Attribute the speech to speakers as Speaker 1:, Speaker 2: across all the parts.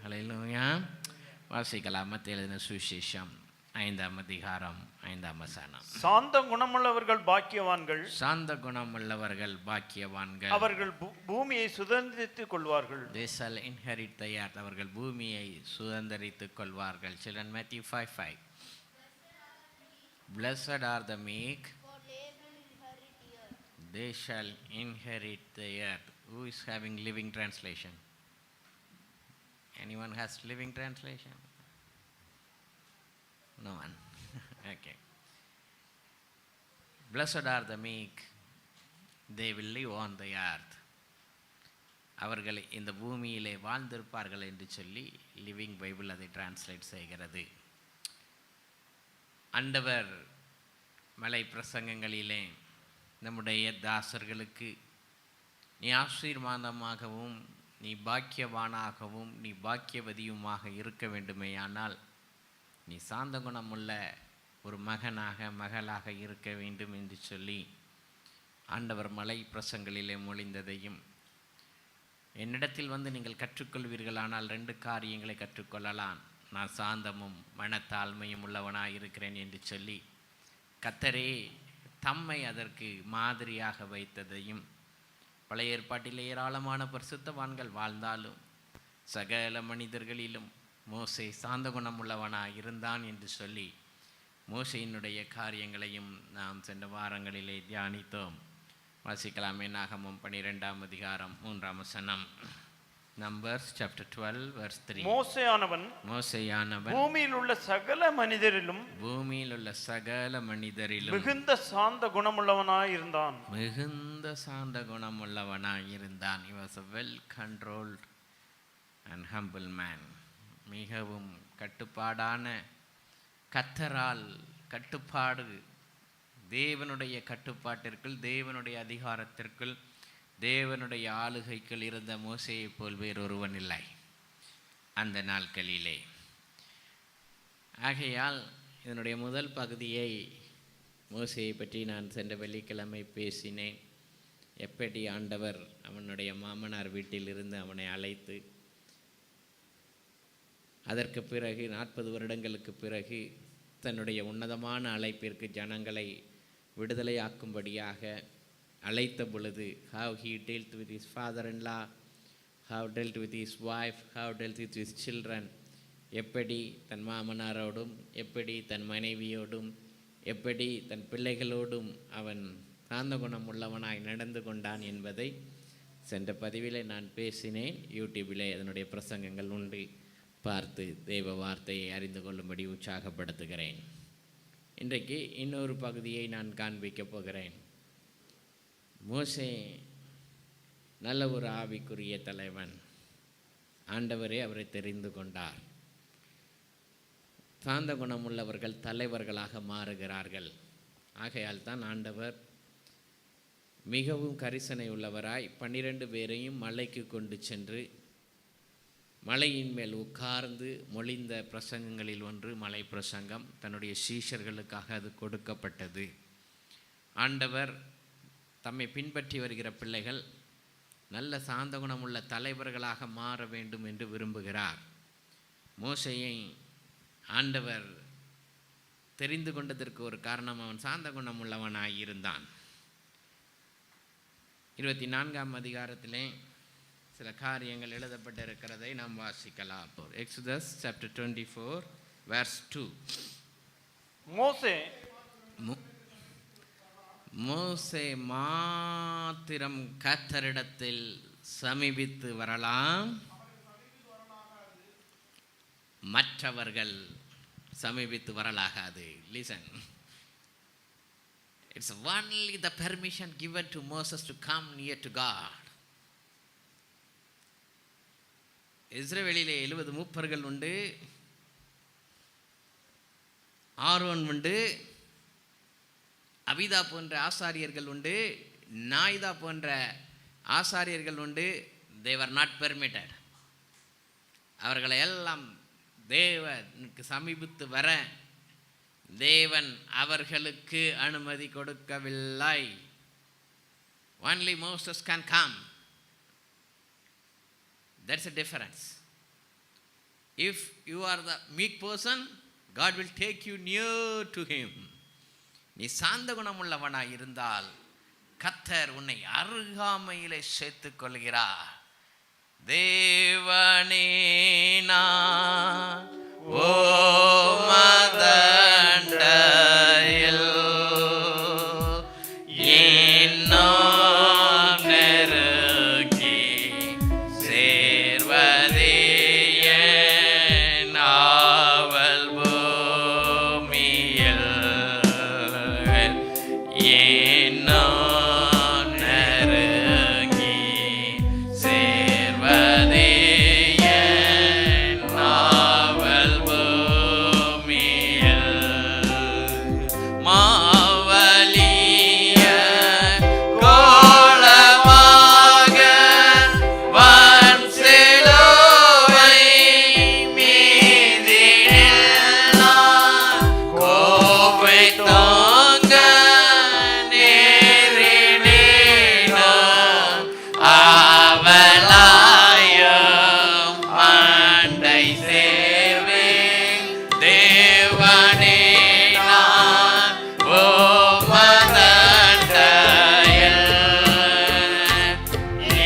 Speaker 1: ஹல்லேலூயா. வாசிக்கலாம். மத்தேயு எழுதின சுவிசேஷம் 5ஆம் அதிகாரம் 5ஆம் வசனம்.
Speaker 2: சாந்த குணமுள்ளவர்கள் பாக்கியவான்கள்,
Speaker 1: சாந்த குணமுள்ளவர்கள் பாக்கியவான்கள்,
Speaker 2: அவர்கள் பூமியை சுதந்திரித்துக் கொள்வார்கள்.
Speaker 1: They shall inherit the earth. அவர்கள் பூமியை சுதந்தரித்துக் கொள்வார்கள். Children, Matthew 5:5. Blessed are the meek,
Speaker 3: for they will inherit the earth.
Speaker 1: they shall inherit the earth. Who is having living translation? Anyone has living translation? No one. Okay. Blessed are the meek, they will live on the earth. அவர்கள் இந்த பூமியிலே வாழ்ந்திருப்பார்கள் என்று சொல்லி living Bible அதை translate செய்கிறது. ஆண்டவர் மலை பிரசங்கங்களிலே நம்முடைய தாசர்களுக்கு நீ ஆசீர்வாதமாகவும் நீ பாக்கியவானாகவும் நீ பாக்கியவதியுமாக இருக்க வேண்டுமேயானால் நீ சாந்த குணமுள்ள ஒரு மகனாக மகளாக இருக்க வேண்டும் என்று சொல்லி ஆண்டவர் மலை பிரசங்களிலே மொழிந்ததையும், என்னிடத்தில் வந்து நீங்கள் கற்றுக்கொள்வீர்களானால் 2 காரியங்களை கற்றுக்கொள்ளலாம், நான் சாந்தமும் மனத்தாழ்மையும் உள்ளவனாக இருக்கிறேன் என்று சொல்லி கர்த்தரே தம்மை அதற்கு மாதிரியாக வைத்ததையும், பழைய ஏற்பாட்டில் ஏராளமான பரிசுத்தவான்கள் வாழ்ந்தாலும் சகல மனிதர்களிலும் மோசே சாந்த குணமுள்ளவனாக இருந்தான் என்று சொல்லி மோசேயினுடைய காரியங்களையும் நாம் சென்ற வாரங்களிலே தியானித்தோம். வாசிக்கலாம். நாகமம் 12ஆம் அதிகாரம் 3ஆம் வசனம். Numbers chapter 12 verse 3.
Speaker 2: மோசேயானவன் பூமியில் உள்ள சகல மனிதரிலும் மிகுந்த சாந்த குணமுள்ளவனாய் இருந்தான்.
Speaker 1: He was a well controlled and humble man. மிகவும் கட்டுப்பாடான, கர்த்தரால் கட்டுப்பாடு, தேவனுடைய கட்டுப்பாட்டிற்குள், தேவனுடைய அதிகாரத்திற்குள், தேவனுடைய ஆளுகைக்குள் இருந்த மோசேயை போல் வேறொருவன் இல்லை அந்த நாட்களிலே. ஆகையால் இதனுடைய முதல் பகுதியை மோசேயை பற்றி நான் சென்ற வெள்ளிக்கிழமை பேசினேன். எப்படி ஆண்டவர் அவனுடைய மாமனார் வீட்டில் இருந்து அவனை அழைத்து அதற்கு பிறகு 40 வருடங்களுக்கு பிறகு தன்னுடைய உன்னதமான அழைப்பிற்கு ஜனங்களை விடுதலையாக்கும்படியாக அழைத்த பொழுது, how he dealt with his father-in-law, how dealt with his wife, how dealt with his children, எப்படி தன் மாமனாரோடும், எப்படி தன் மனைவியோடும், எப்படி தன் பிள்ளைகளோடும் அவன் சாந்த குணம் உள்ளவனாய் நடந்து கொண்டான் என்பதை சென்ற பதிவிலே நான் பேசினேன். யூடியூபிலே அதனுடைய பிரசங்கங்கள் உண்டு, பார்த்து தெய்வ வார்த்தையை அறிந்து கொள்ளும்படி உற்சாகப்படுத்துகிறேன். இன்றைக்கு இன்னொரு பகுதியை நான் காண்பிக்கப் போகிறேன். மோசே நல்ல ஒரு ஆவிக்குரிய தலைவன். ஆண்டவரே அவரை தெரிந்து கொண்டார். சாந்த குணமுள்ளவர்கள் தலைவர்களாக மாறுகிறார்கள். ஆகையால் தான் ஆண்டவர் மிகவும் கரிசனை உள்ளவராய் 12 பேரையும் மலைக்கு கொண்டு சென்று மலையின் மேல் உட்கார்ந்து மொழிந்த பிரசங்கங்களில் ஒன்று மலை பிரசங்கம். தன்னுடைய சீஷர்களுக்காக அது கொடுக்கப்பட்டது. ஆண்டவர் தம்மை பின்பற்றி வருகிற பிள்ளைகள் நல்ல சாந்த குணமுள்ள தலைவர்களாக மாற வேண்டும் என்று விரும்புகிறார். மோசேயை ஆண்டவர் தெரிந்து கொண்டதற்கு ஒரு காரணம், அவன் சாந்த குணமுள்ளவனாய் இருந்தான். 24ஆம் அதிகாரத்திலே சில காரியங்கள் எழுதப்பட்டிருக்கிறதை நாம் வாசிக்கலாம். Exodus chapter 24 verse 2. மோசே மாத்திரம் கர்த்தரிடத்தில் சமீபித்து வரலாம், மற்றவர்கள் சமீபித்து வரலாகாது. Listen, it's only the permission given to Moses to come near to God. இஸ்ரவேலிலே 70 மூப்பர்கள் உண்டு, ஆரோன் உண்டு, அபிதா போன்ற ஆசாரியர்கள் உண்டு, நாய்தா போன்ற ஆசாரியர்கள் உண்டு. they were not permitted. அவர்களை எல்லாம் தேவனுக்கு சமீபித்து வர தேவன் அவர்களுக்கு அனுமதி கொடுக்கவில்லை. only Moses can come. That's a difference. If you are the meek person, God will take you near to him. நீ சாந்த குணமுள்ளவனாய் இருந்தால் கர்த்தர் உன்னை அருகாமையிலே சேர்த்துக் கொள்கிறார். தேவனே நான் உமதண்டையில் இன்னும் நெருங்கி சேர்வதே என் ஆவல் பூமியில். இன்னும் நெருங்கி சேர்வதே என் ஆவல் பூமியில். மாவலிய கோலமாக வான் சிலுவை மீதினில் நான் கோபை தாங்க நேரினேன். ஆவலாயும் ஆண்டை சேர்வேன். தேவனே நான் உமதண்டையில்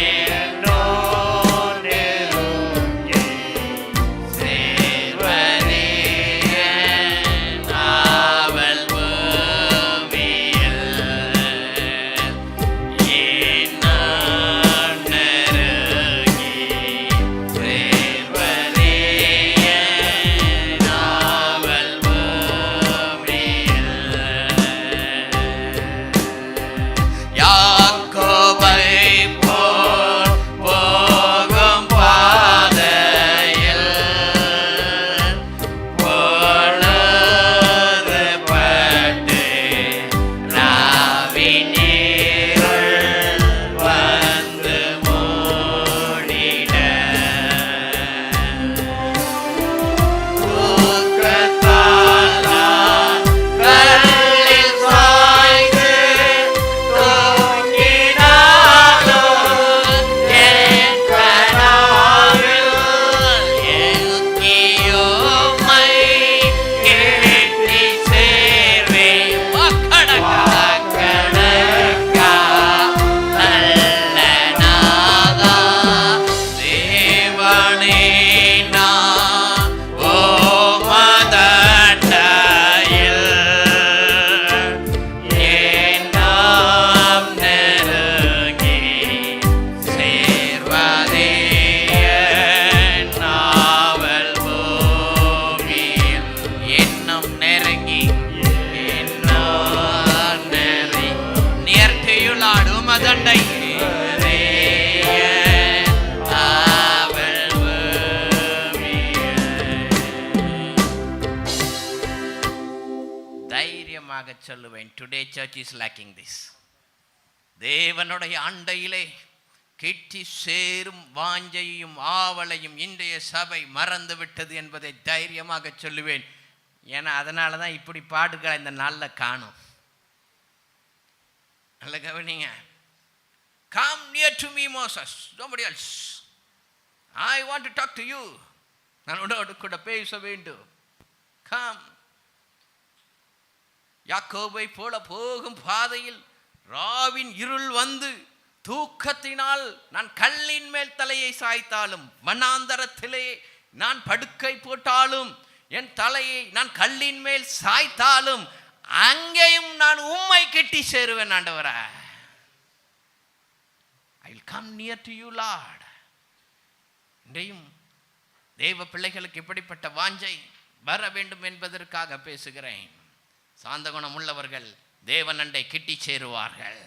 Speaker 1: இன்னும் நெருங்கி சேர்வதே என் ஆவல் பூமியில். இன்னும் நெருங்கி சேர்வதே என் ஆவல் பூமியில். யாக்கோபை போல் போகும் பாதையில் பொழுதுபட்டு ராவின் இருள் வந்து மூடிட தூக்கத்தால் நான் கல்லில் சாய்ந்து தூங்கினாலும் என் கனவில் எங்கியும்மை கிட்டி சேர்வேன். கணக்கா நல்ல நாதா தேவனே நான் உமதண்டையில் இன்னும் நெருங்கி சேர்வதே என் ஆவல் பூமியில். இன்னும் நெருங்கி இன்னும் நெருங்கி near to you Lord உமதண்டையிலே என் ஆவல் பூமியில். தைரியமாக சொல்லுவேன், today search is lacking this. தேவனுடைய அண்டையிலே கிட்டி சேரும் வாஞ்சையும் ஆவலையும் இன்றைய சபை மறந்து விட்டது என்பதை தைரியமாக சொல்லுவேன். ஏன்னா அதனால தான் இப்படி பாட்டுகளை இந்த நாளில் காணும். நல்ல கவனிங்க. Come near to me, Moses. Nobody else. I want to talk to you. நான் உன்னோடு கூட பேச வேண்டும். Come. யாக்கோபை போல போகும் பாதையில் ராவின் இருள் வந்து தூக்கத்தினால் நான் கல்லின் மேல் தலையை சாய்த்தாலும் வனாந்தரத்திலே நான் படுக்கை போட்டாலும் என் தலையை நான் கல்லின் மேல் சாய்த்தாலும் அங்கேயும் நான் உம்மை கட்டி சேருவேன் ஆண்டவரே. I will come near to you Lord. இன்றையும் தேவ பிள்ளைகளுக்கு இப்படிப்பட்ட வாஞ்சை வர வேண்டும் என்பதற்காக பேசுகிறேன். சாந்த குணம் உள்ளவர்கள் தேவன் அண்டை கிட்டி சேருவார்கள்.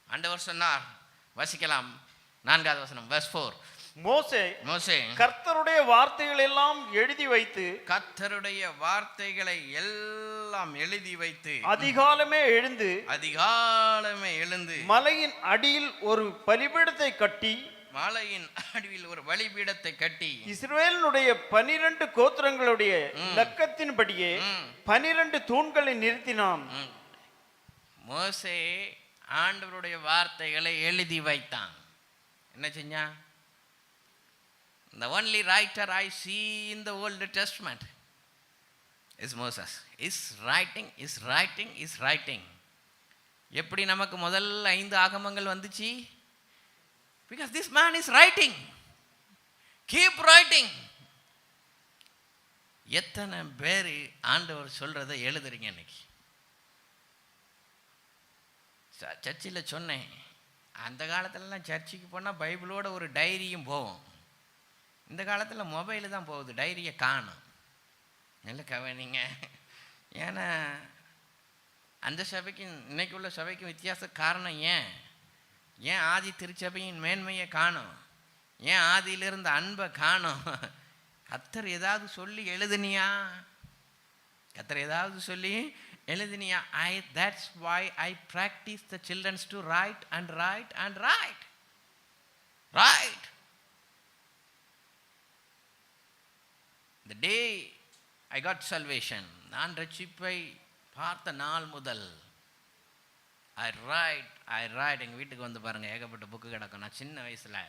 Speaker 1: ஆண்டவர் சொன்னார், வசிக்கலாம் 4வது வசனம் verse 4. மோசே
Speaker 2: கர்த்தருடைய வார்த்தைகள் எல்லாம் எழுதி வைத்து
Speaker 1: கர்த்தருடைய வார்த்தைகளை எல்லாம் எழுதி வைத்து
Speaker 2: அதிகாலமே
Speaker 1: எழுந்து
Speaker 2: மலையின் அடியில் ஒரு பலிபீடத்தை கட்டி
Speaker 1: மலையின் அடியில் ஒரு பலிபீடத்தை கட்டி
Speaker 2: இஸ்ரவேலினுடைய 12 கோத்திரங்களுடைய இலக்கத்தின்படியே 12 தூண்களை நிறுத்தினான்.
Speaker 1: மோசே ஆண்டவருடைய வார்த்தைகளை எழுதி வைத்தான். என்ன செஞ்சான்? The only writer I see in the Old Testament is Moses. Is writing. எப்படி நமக்கு முதல் 5 ஆகமங்கள் வந்துச்சு? Because this man is writing. Keep writing. எத்தனை பேர் ஆண்டவர் சொல்றதை எழுதுறீங்க இன்னைக்கு? சர்ச்சில் சொன்னேன், அந்த காலத்துலலாம் சர்ச்சுக்கு போனால் பைபிளோட ஒரு டைரியும் போவோம். இந்த காலத்தில் மொபைலு தான் போகுது, டைரியை காணும். நல்ல கவனிங்க. ஏன்னா அந்த சபைக்கும் இன்னைக்கு உள்ள சபைக்கும் வித்தியாச காரணம் ஏன் ஆதி திருச்சபையின் மேன்மையை காணும்? ஏன் ஆதியிலிருந்து அன்பை காணும்? கர்த்தர் ஏதாவது சொல்லி எழுதுனியா? That's why I practice the children to write. The day I got salvation, நான் ரட்சிப்பை பார்த்த நாள் முதல் I write. எங்கள் வீட்டுக்கு வந்து பாருங்கள், ஏகப்பட்ட புக்கு கிடக்கும். நான் சின்ன வயசில்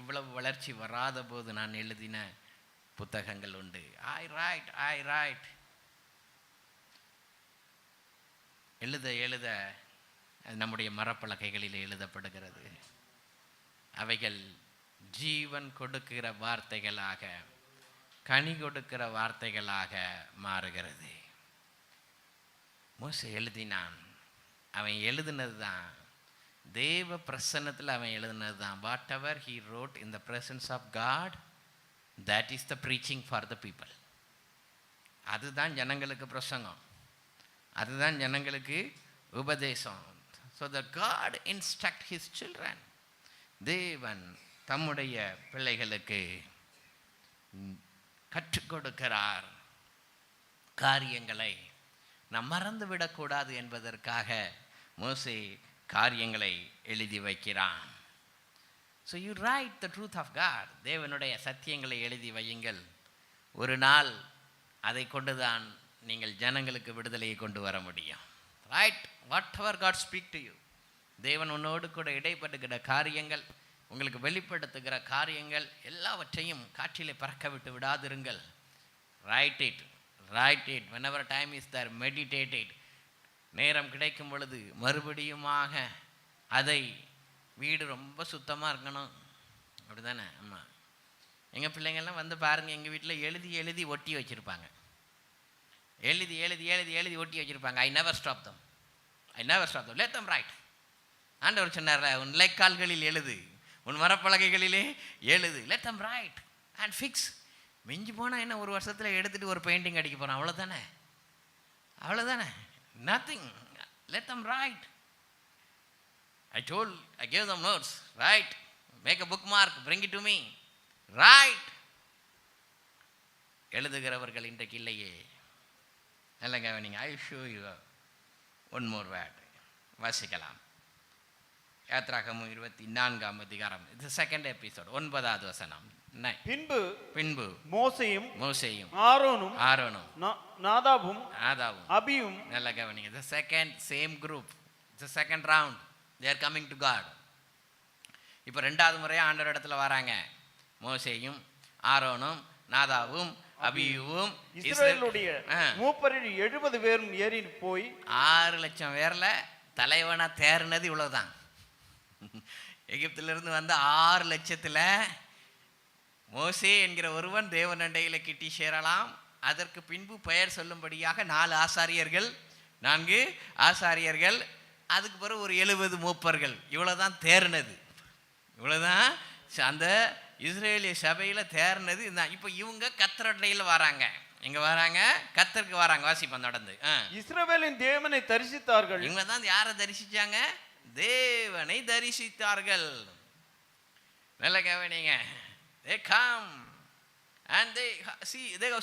Speaker 1: இவ்வளவு வளர்ச்சி வராத போது நான் எழுதின புத்தகங்கள் உண்டு. I write. எழுத அது நம்முடைய மரப்பலகைகளில் எழுதப்படுகிறது. அவைகள் ஜீவன் கொடுக்கிற வார்த்தைகளாக, கனி கொடுக்கிற வார்த்தைகளாக மாறுகிறது. மோசே எழுதினான். அவன் எழுதினது தான் தேவ பிரசன்னத்தில் அவன் எழுதினது தான். Whatever he wrote in the presence of God, that is the preaching for the people. அதுதான் ஜனங்களுக்கு பிரசங்கம், அதுதான் ஜனங்களுக்கு உபதேசம். So the God instruct his children. தேவன் தம்முடைய பிள்ளைகளுக்கு கற்றுக் கொடுக்கிறார் காரியங்களை. நாம் மறந்து விடக்கூடாது என்பதற்காக மோசே காரியங்களை எழுதி வைக்கிறான். So you write the truth of God. தேவனுடைய சத்தியங்களை எழுதி வையுங்கள். ஒரு நாள் அதை கொண்டுதான் நீங்கள் ஜனங்களுக்கு விடுதலையை கொண்டு வர முடியும். Right what ever God speak to you. தேவன் உன்னோடு கூட இடைப்படுகிற காரியங்கள், உங்களுக்கு வெளிப்படுத்துகிற காரியங்கள் எல்லாவற்றையும் காற்றிலே பறக்க விட்டு விடாதிருங்கள். Right it. whenever time is there, meditate it. நேரம் கிடைக்கும் பொழுது மறுபடியுமாக அதை, வீடு ரொம்ப சுத்தமாக இருக்கணும், அப்படி தானே? ஆமாம். எங்கள் பிள்ளைங்கள்லாம் வந்து பாருங்கள், எங்கள் வீட்டில் எழுதி ஒட்டி வச்சுருப்பாங்க. எழுதி ஒட்டி வச்சுருப்பாங்க. I never stop them. Let them write. ஆண்டவர் சொன்னார், உன் லைக்கால்களில் எழுது, உன் மரப்பலகைகளிலே எழுது. Let them write and fix. மிஞ்சி போனால் என்ன, ஒரு வருஷத்தில் எடுத்துகிட்டு ஒரு பெயிண்டிங் அடிக்க போகிறோம், அவ்வளோதானே. Nothing. Let them write. I gave them notes. Write. Make a bookmark. Bring it to me. Write. எழுதுகிறவர்கள் இன்றைக்கு இல்லையே. நல்ல கவனிங்க. I show you one more word. வாசிக்கலாம். யாத்ராகமம் 24ஆம் அதிகாரம். இது செகண்ட் எபிசோட், 9வது வசனம்.
Speaker 2: பின்பு மோசேயும் ஆரோனும் நாதாபும் அபியும்.
Speaker 1: நல்ல கவனிங்க. the second same group, the second round, they are coming to God. இப்போ 2வது முறையாக ஆண்டவர் இடத்துல வராங்க. மோசேயும் ஆரோனும் நாதாவும் அபியும்
Speaker 2: இஸ்ரவேலுடைய மூப்பரில் 70 பேரும் ஏறி போய்
Speaker 1: 6 லட்சம் பேர்ல தலைவனா தேர்னது இவ்வளவுதான். எகிப்திலிருந்து வந்த 6 லட்சத்தில் மோசே என்கிற ஒருவன் தேவனண்டையில் கிட்டி சேரலாம். அதற்கு பின்பு பெயர் சொல்லும்படியாக 4 ஆசாரியர்கள், அதுக்கு பிறகு ஒரு 70 மூப்பர்கள். இவ்வளோதான் தேர்னது. இவ்வளோதான் அந்த இஸ்ரேலிய சபையில் தேர்னது. இப்போ இவங்க கர்த்தருடையில் வராங்க. எங்க வராங்க? கர்த்தருக்கு வராங்க. வாசிப்போம் தொடர்ந்து.
Speaker 2: இஸ்ரவேலின் தேவனை தரிசித்தார்கள்.
Speaker 1: இவங்க தான் யாரை தரிசிச்சாங்க? தேவனை தரிசித்தார்கள். நல்ல கவனிங்க. They come and they have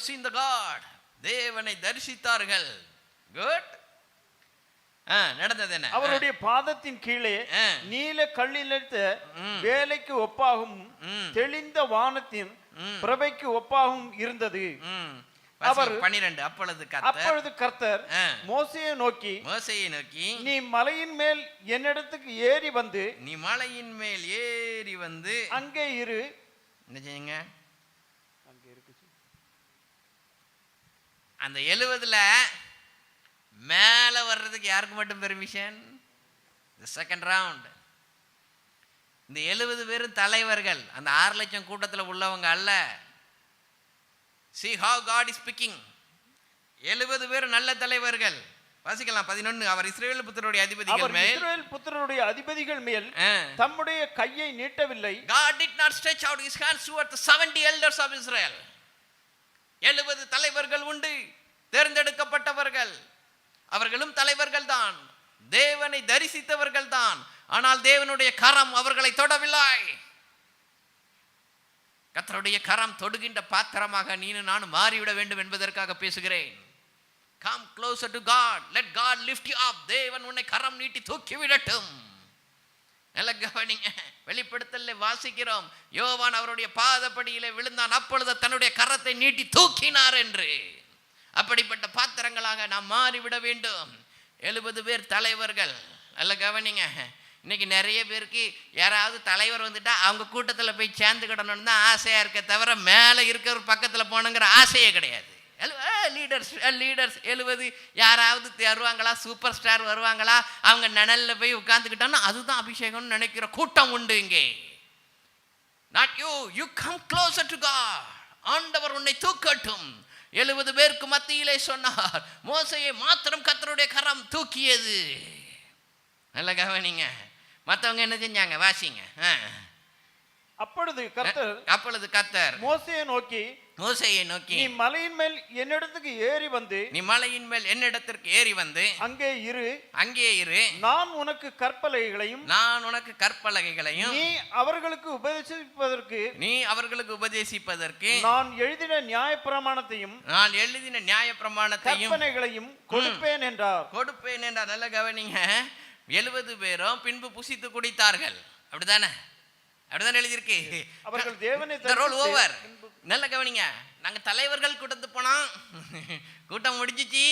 Speaker 1: seen the God. தேவனை தரிசித்தார்கள். Good. நடந்தது என்ன?
Speaker 2: அவருடைய பாதத்தின் கீழே நீல கல்லிலெடுத்த வேலைக்கு ஒப்பாகும் தெளிந்த வானத்தின் பிரபைக்கு ஒப்பாகும் இருந்தது.
Speaker 1: அவர் 12. அப்பொழுது கர்த்தர்
Speaker 2: மோசேயை நோக்கி நீ மலையின் மேல் என்னிடத்துக்கு ஏறி வந்து
Speaker 1: அங்கே இரு. என்ன செய்யுங்க? அந்த 70ல் மேலே வர்றதுக்கு யாருக்கு மட்டும் பெர்மிஷன்? Second round. இந்த 70 பேரும் தலைவர்கள், அந்த 6 லட்சம் கூட்டத்தில் உள்ளவங்க அல்ல. See how God is speaking. 70 பேர் நல்ல தலைவர்கள். வாசிக்கலாம் 11. அவர் இஸ்ரவேல் புத்திரருடைய அதிபதிகள் மேல்
Speaker 2: தம்முடைய கையை நீட்டவில்லை.
Speaker 1: God did not stretch out his hands toward the 70 elders of Israel. 70 தலைவர்கள் உண்டு, தேர்ந்தெடுக்கப்பட்டவர்கள். அவர்களும் தலைவர்கள் தான், தேவனை தரிசித்தவர்கள் தான். ஆனால் தேவனுடைய கரம் அவர்களை தொடவில்லை. கர்த்தருடைய கரம் தொடுகின்ற பாத்திரமாக நீனும் நானும் மாறிவிட வேண்டும் என்பதற்காக பேசுகிறேன். Come closer to God. Let God lift you up. தேவன் உன்னை கரம் நீட்டி தூக்கி விடட்டும். நல்ல கவனிங்க. வெளிப்படுத்தல்ல வாசிக்கிறோம், யோவான் அவருடைய பாதப்படியிலே விழுந்தான், அப்பொழுது தன்னுடைய கரத்தை நீட்டி தூக்கினார் என்று. அப்படிப்பட்ட பாத்திரங்களாக நாம் மாறிவிட வேண்டும். 70 பேர் தலைவர்கள். நல்ல கவனிங்க. இன்னைக்கு நிறைய பேருக்கு யாராவது தலைவர் வந்துட்டா அவங்க கூட்டத்தில் போய் சேர்ந்துக்கிடணும்னு தான் ஆசையாக இருக்க தவிர மேலே இருக்கிற பக்கத்தில் போகணுங்கிற ஆசையே கிடையாது. லீடர்ஸ் 70 யாராவது வருவாங்களா, சூப்பர் ஸ்டார் வருவாங்களா, அவங்க நிழலில் போய் உட்காந்துக்கிட்டோன்னா அதுதான் அபிஷேகம்னு நினைக்கிற கூட்டம் உண்டு இங்கே. Not you. You come closer to God. ஆண்டவர் உன்னை தூக்கட்டும். 70 பேருக்கு மத்தியிலே சொன்னார், மோசையை மாத்திரம் கர்த்தருடைய கரம் தூக்கியது. நல்ல கவனிங்க. மற்றவங்க என்ன செஞ்சாங்க? வாசிங்க.
Speaker 2: அப்பொழுது கர்த்தர் மோசேயை நோக்கி நீ மலையின் மேல் என்னிடத்துக்கு ஏறி வந்து அங்கே இரு. நான் உனக்கு கற்பலகைகளையும் நீ அவர்களுக்கு உபதேசிப்பதற்கு நான் எழுதின நியாயப்பிரமாணத்தையும் கற்பனைகளையும் கொடுப்பேன் என்றார்.
Speaker 1: நல்ல கவனிங்க. 70 பேரும் பின்பு புசித்து குடித்தார்கள். அப்படிதானே எழுதியிருக்கு.
Speaker 2: அவர்கள் தேவனை
Speaker 1: ரோல் ஓவர். நல்ல கவனிங்க. நாங்க தலைவர்கள் கூட்டத்து போனோம், கூட்டம் முடிஞ்சிச்சு,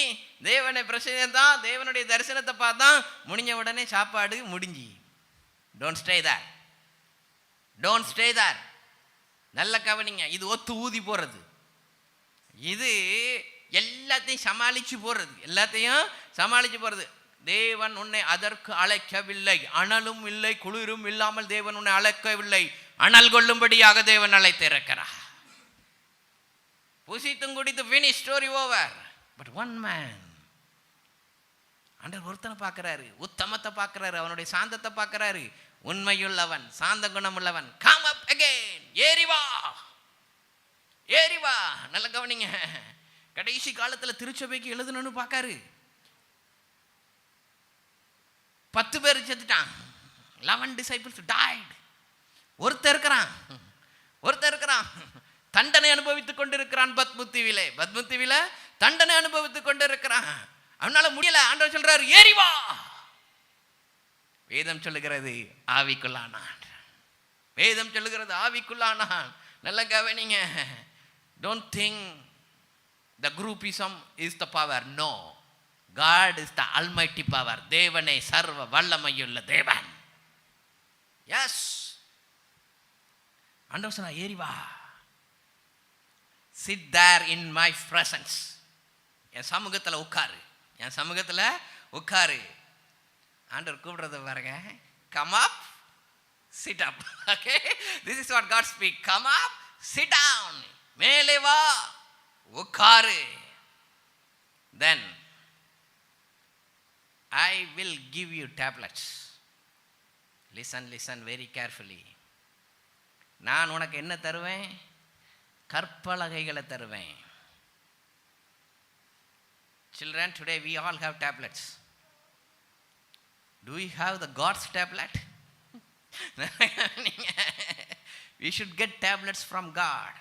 Speaker 1: தேவனை பிரசன்னத்தான், தேவனுடைய தரிசனத்தை பார்த்தா முடிஞ்ச உடனே சாப்பாடு முடிஞ்சு. Don't stay there. நல்ல கவனிங்க. இது ஒத்து ஊதி போறது. இது எல்லாத்தையும் சமாளிச்சு போறது. தேவன் உன்னை அதற்கு அழைக்கவில்லை. அனலும் இல்லை, குளிரும் இல்லாமல் தேவன் உன்னை அழைக்கவில்லை. அனல் கொள்ளும்படியாக தேவன் அழைத்திருக்கிறார். புசித்தும் குடித்து finish story over. But one man, ஆண்டவர் ஒருத்தனை பார்க்கிறாரு, உத்தமத்தை பார்க்கிறாரு, அவனுடைய சாந்தத்தை பார்க்கிறாரு, உண்மையுள்ளவன், சாந்த குணமுள்ளவன். Come up again. ஏறி வா. நல்ல கவனிங்க. கடைசி காலத்துல திருச்சபைக்கு எழுதணும்னு பார்க்காரு. 10 பேர் செத்துட்டான். 11 disciples died. ஒருத்தர் இருக்கிறான் தண்டனை அனுபவித்துக் கொண்டிருக்கிறான். பத்முத்திவில தண்டனை அனுபவித்துக் கொண்டிருக்கிறான். அவனால முடியல. ஆண்டவர் சொல்றாரு, ஏறி வா. வேதம் சொல்லுகிறது ஆவிக்குள்ளானான். நல்ல கவனிங்க. Don't think the groupism is the power. No. God is the almighty power. தேவனே சர்வ வல்லமையுள்ள தேவன். Yes. ஆண்டவர் சொன்னா, ஏறி வா. Sit there in my presence. என் சமூகத்தில் உட்காரு. ஆண்டவர் கூப்பிடுறத பாருங்க. Come up, sit up. Okay? This is what God speak. Come up, sit down. மேலே வா, உட்காரு. Then I will give you tablets. Listen very carefully. நான் உனக்கு என்ன தருவேன்? கற்பலகைகளை தருவேன். Children, today we all have tablets. Do we have the God's tablet? We should get tablets from God.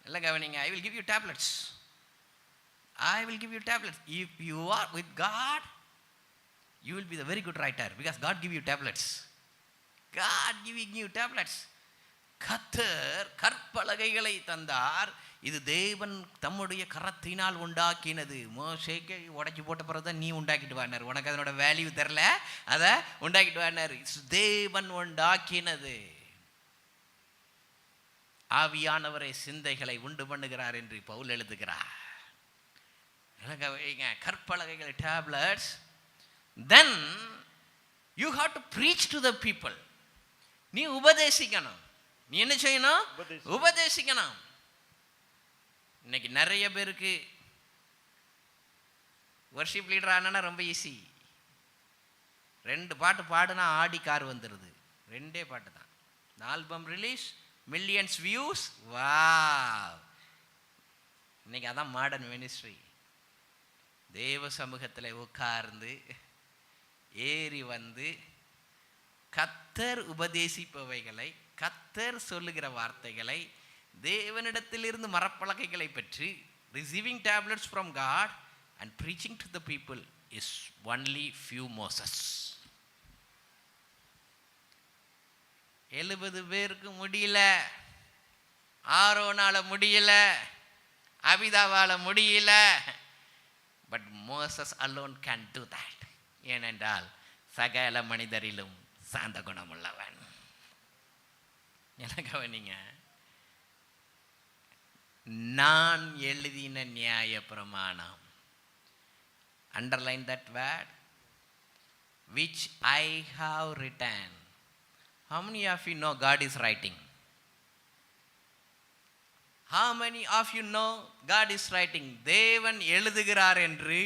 Speaker 1: நல்ல கவனிங்க. I will give you tablets. If you are with God, you will be the very good writer, because God give you tablets. கர்த்தர் கற்பலகைகளை தந்தார். இது தேவன் தம்முடைய கரத்தினால் உண்டாக்கினது. மோசேக்கு உடைச்சு போட்ட பிறகு நீ உண்டாக்கிட்டு வானார். உனக்கு அதனோட வேல்யூ தெரியல, அதை உண்டாக்கிட்டு வானார். தேவன் உண்டாக்கினது. ஆவியானவரை சிந்தைகளை உண்டு பண்ணுகிறார் என்று பவுல் எழுதுகிறார். கற்பலகைகள், tablets. Then you have to preach to the people. நீ உபதேசிக்கணும். நீ என்ன செய்யணும்? உபதேசிக்கணும். இன்னைக்கு நிறைய பேருக்கு வர்ஷிப் லீடர் ஆனா ரொம்ப ஈஸி. 2 பாட்டு பாடுனா ஆடி கார் வந்துடுது. 2 பாட்டு தான். Album release, millions views. Wow! இன்னைக்கு அதான் மாடர்ன் மினிஸ்ட்ரி. தேவ சமூகத்தில் உட்கார்ந்து ஏறி வந்து கர்த்தர் உபதேசிப்பவைகளை, கர்த்தர் சொல்லுகிற வார்த்தைகளை, தேவனிடத்திலிருந்து மரப்பலகைகளை பெற்று receiving tablets from God and preaching to the people is only few Moses. 70 பேருக்கு முடியல, ஆரோனால முடியல, அபிதாவால முடியல. But Moses alone can do that. ஏனென்றால் சகல மனிதரிலும் சாந்த குணமுள்ளவன். எனக்கு கவனிங்க, நான் எழுதின நியாய பிரமாணம், underline that word, which I have written. How many of you know God is writing? How many of you know God is writing? தேவன் எழுதுகிறார் என்று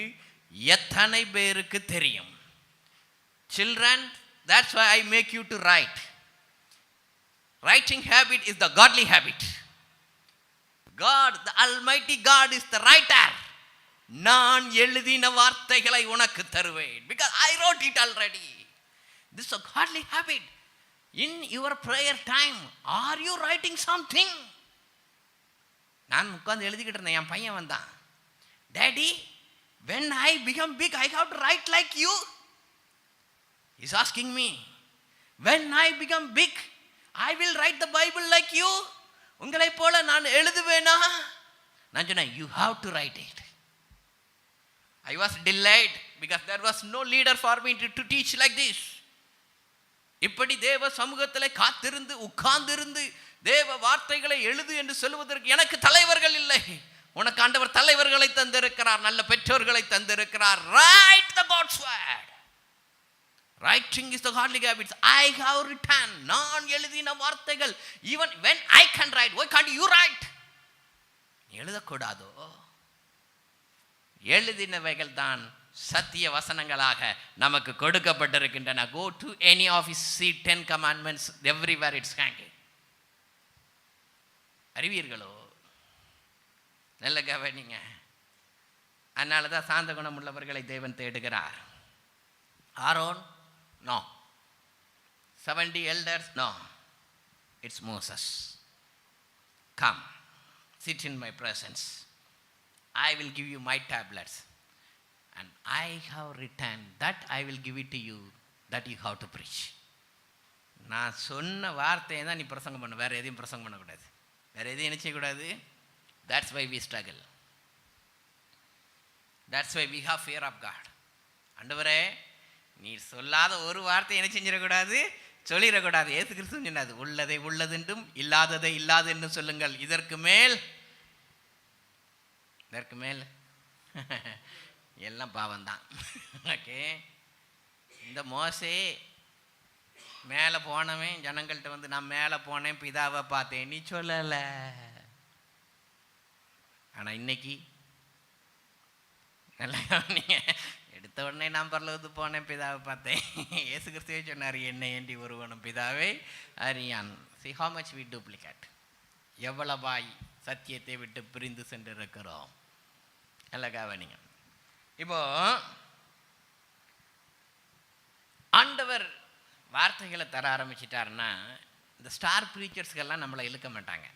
Speaker 1: எத்தனை பேருக்கு தெரியும்? Children, that's why I make you to write. Writing habit is the godly habit. God, the Almighty God is the writer. நான் எழுதின வார்த்தைகளை உனக்கு தருவேன். Because I wrote it already. This is a godly habit. In your prayer time, are you writing something? நான் உட்கார்ந்து எழுதிக்கிட்டு இருந்தேன். என் பையன் வந்தான். Daddy, when I become big, I have to write like you. He's asking me, when I become big, I will write the Bible like you. உங்களை போல நான் எழுதுவேனா? நான் சொன்னேன், you have to write it. I was delayed because there was no leader for me to teach like this. இப்படி தேவ சமூகத்தில் காத்திருந்து உட்கார்ந்திருந்து தேவ வார்த்தைகளை எழுது என்று சொல்வதற்கு எனக்கு தலைவர்கள் இல்லை. உனக்கு ஆண்டவர் தலைவர்களை தந்திருக்கிறார், நல்ல பெற்றோர்களை தந்திருக்கிறார். Write the God's word. Writing is the godly habits. I have written. நான் எழுதின வார்த்தைகள். Even when I can write, why can't you write? எழுதக்கூடாதோ? எழுதினவைகள் தான் சத்திய வசனங்களாக நமக்கு கொடுக்கப்பட்டிருக்கின்றன. Go to any office, see 10 commandments, everywhere it's hanging. அறிவீர்களோ? நல்ல கவனிங்க. அதனால தான் சாந்த குணம் உள்ளவர்களை தேவன் தேடுகிறார். Aaron, no. 70 elders, no. It's Moses. Come, sit in my presence. I will give you my tablets. And I have written that I will give it to you, that you have to preach. நான் சொன்ன வார்த்தையை தான் நீ பிரசங்கம் பண்ண, வேறு எதையும் பிரசங்கம் பண்ணக்கூடாது, வேறு எதையும் என்ன செய்யக்கூடாது. That's why we struggle. That's why we have fear of God. ஆண்டவரே, நீ சொல்லாத ஒரு வார்த்தை என்ன செஞ்சிடக்கூடாது, சொல்லிடக்கூடாது. ஏசு கிறிஸ்து சொன்னது, உள்ளதை உள்ளதென்றும் இல்லாததை இல்லாது என்று சொல்லுங்கள். இதற்கு மேல் எல்லாம் பாவம்தான். ஓகே, இந்த மோசே மேலே போனவன் ஜனங்கள்கிட்ட வந்து நான் மேலே போனேன், பிதாவை பார்த்தேன், நீ சொல்லலை. ஆனால் இன்னைக்கு நல்லா நீங்கள் எடுத்த உடனே நான் பரலோகத்துக்கு போனேன், பிதாவை பார்த்தேன். இயேசு கிறிஸ்துவே சொன்னார், என்னை ஏண்டி ஒருவனும் பிதாவை அறியான். See how much we duplicate. எவ்வளவாய் சத்தியத்தை விட்டு பிரிந்து சென்றிருக்கிறோம். நல்லா கவனிங்க. இப்போ ஆண்டவர் வார்த்தைகளை தர ஆரம்பிச்சிட்டாருன்னா இந்த ஸ்டார் ப்ரீச்சர்ஸ்கெல்லாம் நம்மளை இழுக்க மாட்டாங்க.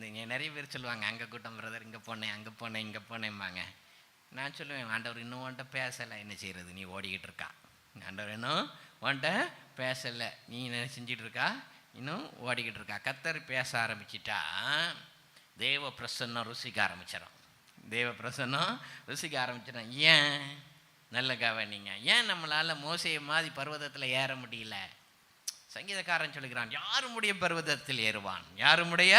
Speaker 1: நீங்கள் நிறைய பேர் சொல்லுவாங்க, அங்கே கூட்டம் பிரதர், இங்கே போனேன், அங்கே போனேன், இங்கே போனேன்பாங்க. நான் சொல்லுவேன், ஆண்டவர் இன்னும் உன்ட்ட பேசலை, என்ன செய்கிறது, நீ ஓடிக்கிட்டு இருக்கா. ஆண்டவர் இன்னும் உன்ட்ட பேசலை, நீ என்ன செஞ்சிட்டு இருக்கா, இன்னும் ஓடிக்கிட்டு இருக்கா. கர்த்தர் பேச ஆரம்பிச்சிட்டா தேவ பிரசன்னம் ருசிக்க ஆரம்பிச்சிடும். தேவ பிரசன்னம் ருசிக்க ஆரம்பிச்சிடும். ஏன்? நல்ல கவனிங்க. ஏன் நம்மளால் மோசையை மாதிரி பர்வதத்தில் ஏற முடியல? சங்கீதக்காரன் சொல்லுகிறான், யாருமுடைய பர்வதத்தில் ஏறுவான், யாருமுடைய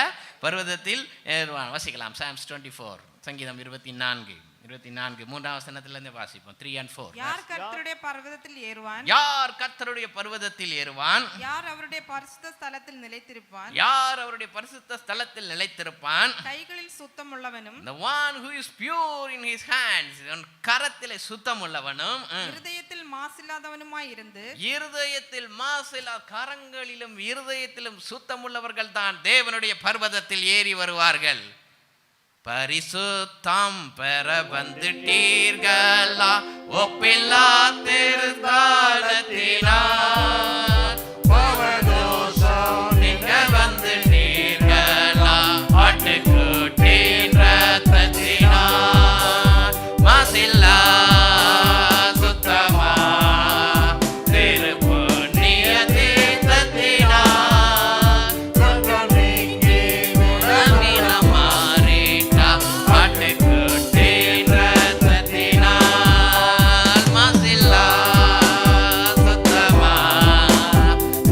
Speaker 1: பர்வதத்தில் ஏறுவான். வசிக்கலாம் Psalms 24, சங்கீதம் 24. 24 மூன்றாம் வசனத்திலிருந்து வாசிப்போம். 3 and 4.
Speaker 4: யார் கர்த்தருடைய பர்வதத்தில் ஏறுவான்?
Speaker 1: யார் கர்த்தருடைய பர்வதத்தில் ஏறுவான்?
Speaker 4: யார் அவருடைய பரிசுத்த ஸ்தலத்தில் நிலைத்திருப்பான்?
Speaker 1: யார் அவருடைய பரிசுத்த ஸ்தலத்தில் நிலைத்திருப்பான்?
Speaker 4: கைகளில் சுத்தம் உள்ளவனும்,
Speaker 1: The one who is pure in his hands, கரத்திலே சுத்தம் உள்ளவனும்,
Speaker 4: இருதயத்தில் மாசில்லாதவனுமாய் இருந்து,
Speaker 1: இருதயத்தில் மாசில்லா, கரங்களிலும் இருதயத்திலும் சுத்தம் உள்ளவர்கள் தான் தேவனுடைய பர்வதத்தில் ஏறி வருவார்கள். பரிசுத்தம் பெற வந்துட்டீர்களா ஒப்பில்லா திருத்தாலத்தினார், நீங்க வந்துட்டீர்களா ஆட்டுக்குட்டியின் ரத்தத்தினார், மாசில்லா சுத்தமா திருப்புண்ணிய தீர்த்தத்தினார், குணமிலம் மாறிட்டா ஆட்டுக்குட்டியின் ரத்தத்தினார், மாசில்லா சுத்தமா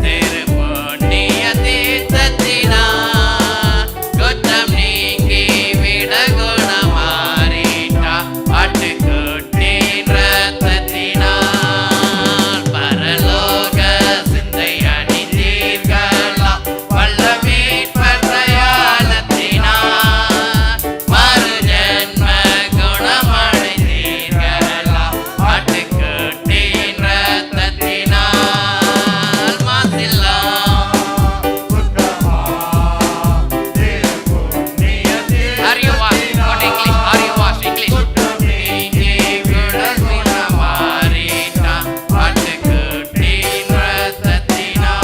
Speaker 1: திருப்புண்ணிய தீர்த்தத்தினார், குற்றம் நீங்கி விட குணமாறிட்டா ஆட்டுக்குட்டியின் ரத்தத்தினார், பரலோக சிந்தை அணிந்தீர்களா வல்ல மீட்பர் தயாளத்தினார், மறுஜன்ம குணமடைந்தீர்களா ஆட்டுக்குட்டியின் ரத்தத்தினார், மாசில்லா Are you washing? What English? Are you washing English? நீங்கி விட குணமாறிட்டா ஆட்டுக்குட்டியின் ரத்தத்தினார்.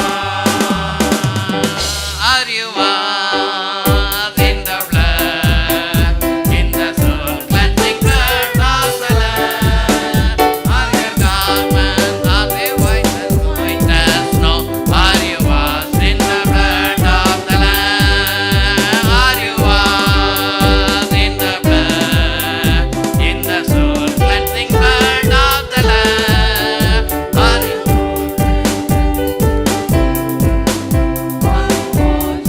Speaker 1: Are you washed in the blood, in the soul cleansing blood of the Lamb? Are your garments are they white as snow? Are you washed in the blood of the Lamb? Are you washed in the blood, in the soul cleansing blood of the Lamb? Are you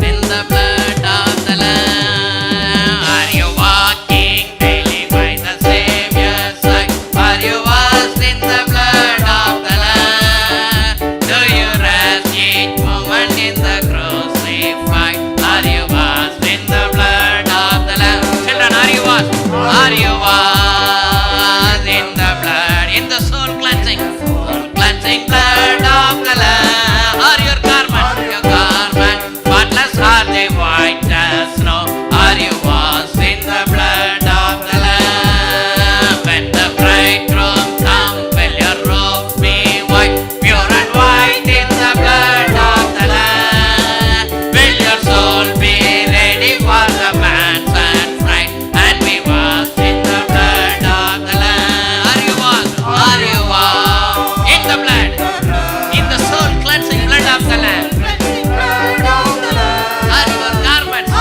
Speaker 1: in the blood of the Lamb? Are you walking daily by the Savior's side? Are you washed in the blood of the Lamb? Do you rest each moment in the crucified? Are you washed in the blood of the Lamb? Children, are you washed? Are you washed in the blood, in the soul cleansing blood of the Lamb? Are your garments spotless, are they white as snow? Are you washed in the blood of the Lamb? When the bridegroom comes, will your robes be white, pure and white in the blood of the Lamb? Will your soul be ready for the man's and bride, and be washed in the blood of the Lamb? Are you washed? Are you washed in the blood, in the soul cleansing blood of the Lamb? Are your garments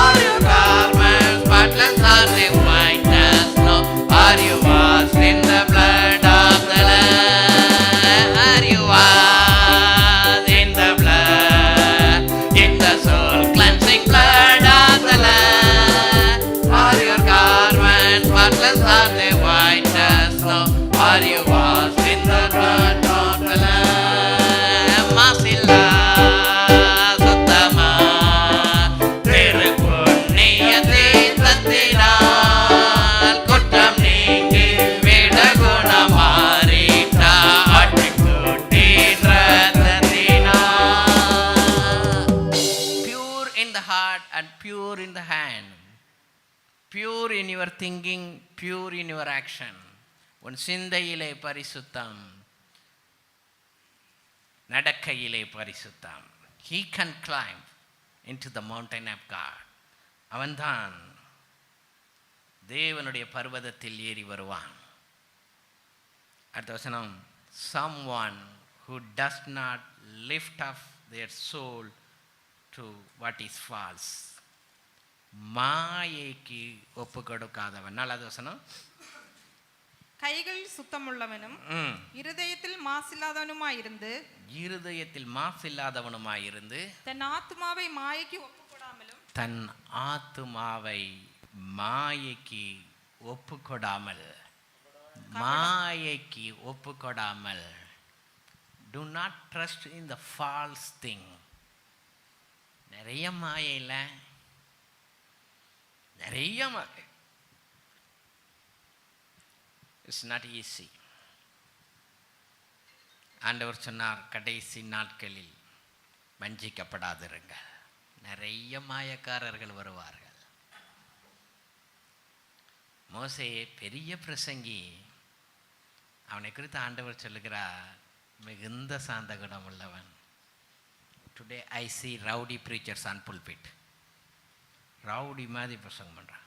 Speaker 1: spotless, are they white as snow? Are you washed in the blood of the Lamb? Are you washed in the blood, in the soul cleansing blood of the Lamb? Are your garments spotless, are they white as snow? Are you washed in the blood of the Lamb? மாசில்லா சுத்தமா திருப்புண்ணிய தீர்த்தத்தினால், குற்றம் நீங்கி விட குணமாறிட்டா ஆட்டுக்குட்டியின் ரத்தத்தினால். Pure in the heart and pure in the hand, pure in your thinking, pure in your action. உன் சிந்தையிலே பரிசுத்தம், நடக்கையிலே பரிசுத்தம். He can climb into the mountain of God. அவன்தான் தேவனுடைய பர்வதத்தில் ஏறி வருவான். அடுத்த வசனம், someone who does not lift up their soul to what is false, மாயைக்கு ஒப்பு கொடுக்காதவன். நாலாவது வசனம்,
Speaker 4: கைகளில் சுத்தம் உள்ளவனும், இருதயத்தில் மாசில்லாதவனுமாயிருந்து,
Speaker 1: இருதயத்தில் மாசில்லாதவனுமாயிருந்து,
Speaker 4: தன் ஆத்துமாவை மாயைக்கு ஒப்புக்கொடாமலும்,
Speaker 1: தன் ஆத்துமாவை மாயைக்கு ஒப்புக்கொடாமல். மாயைக்கு ஒப்புக்கொடாமல். Do not trust in the false thing. நிறைய மாயையில் நிறைய மாயை. It's not easy. ஆண்டவர் சொன்னார், கடைசி நாட்களில் வஞ்சிக்கப்படாதிருங்கள், நிறைய மாயக்காரர்கள் வருவார்கள். மோசே பெரிய பிரசங்கி, அவனை குறித்து ஆண்டவர் சொல்லுகிறார், மிகுந்த சாந்த குணம் உள்ளவன். Today I see rowdy preachers on pulpit. Rowdy மாதிரி பிரசங்கம் பண்ணுறான்.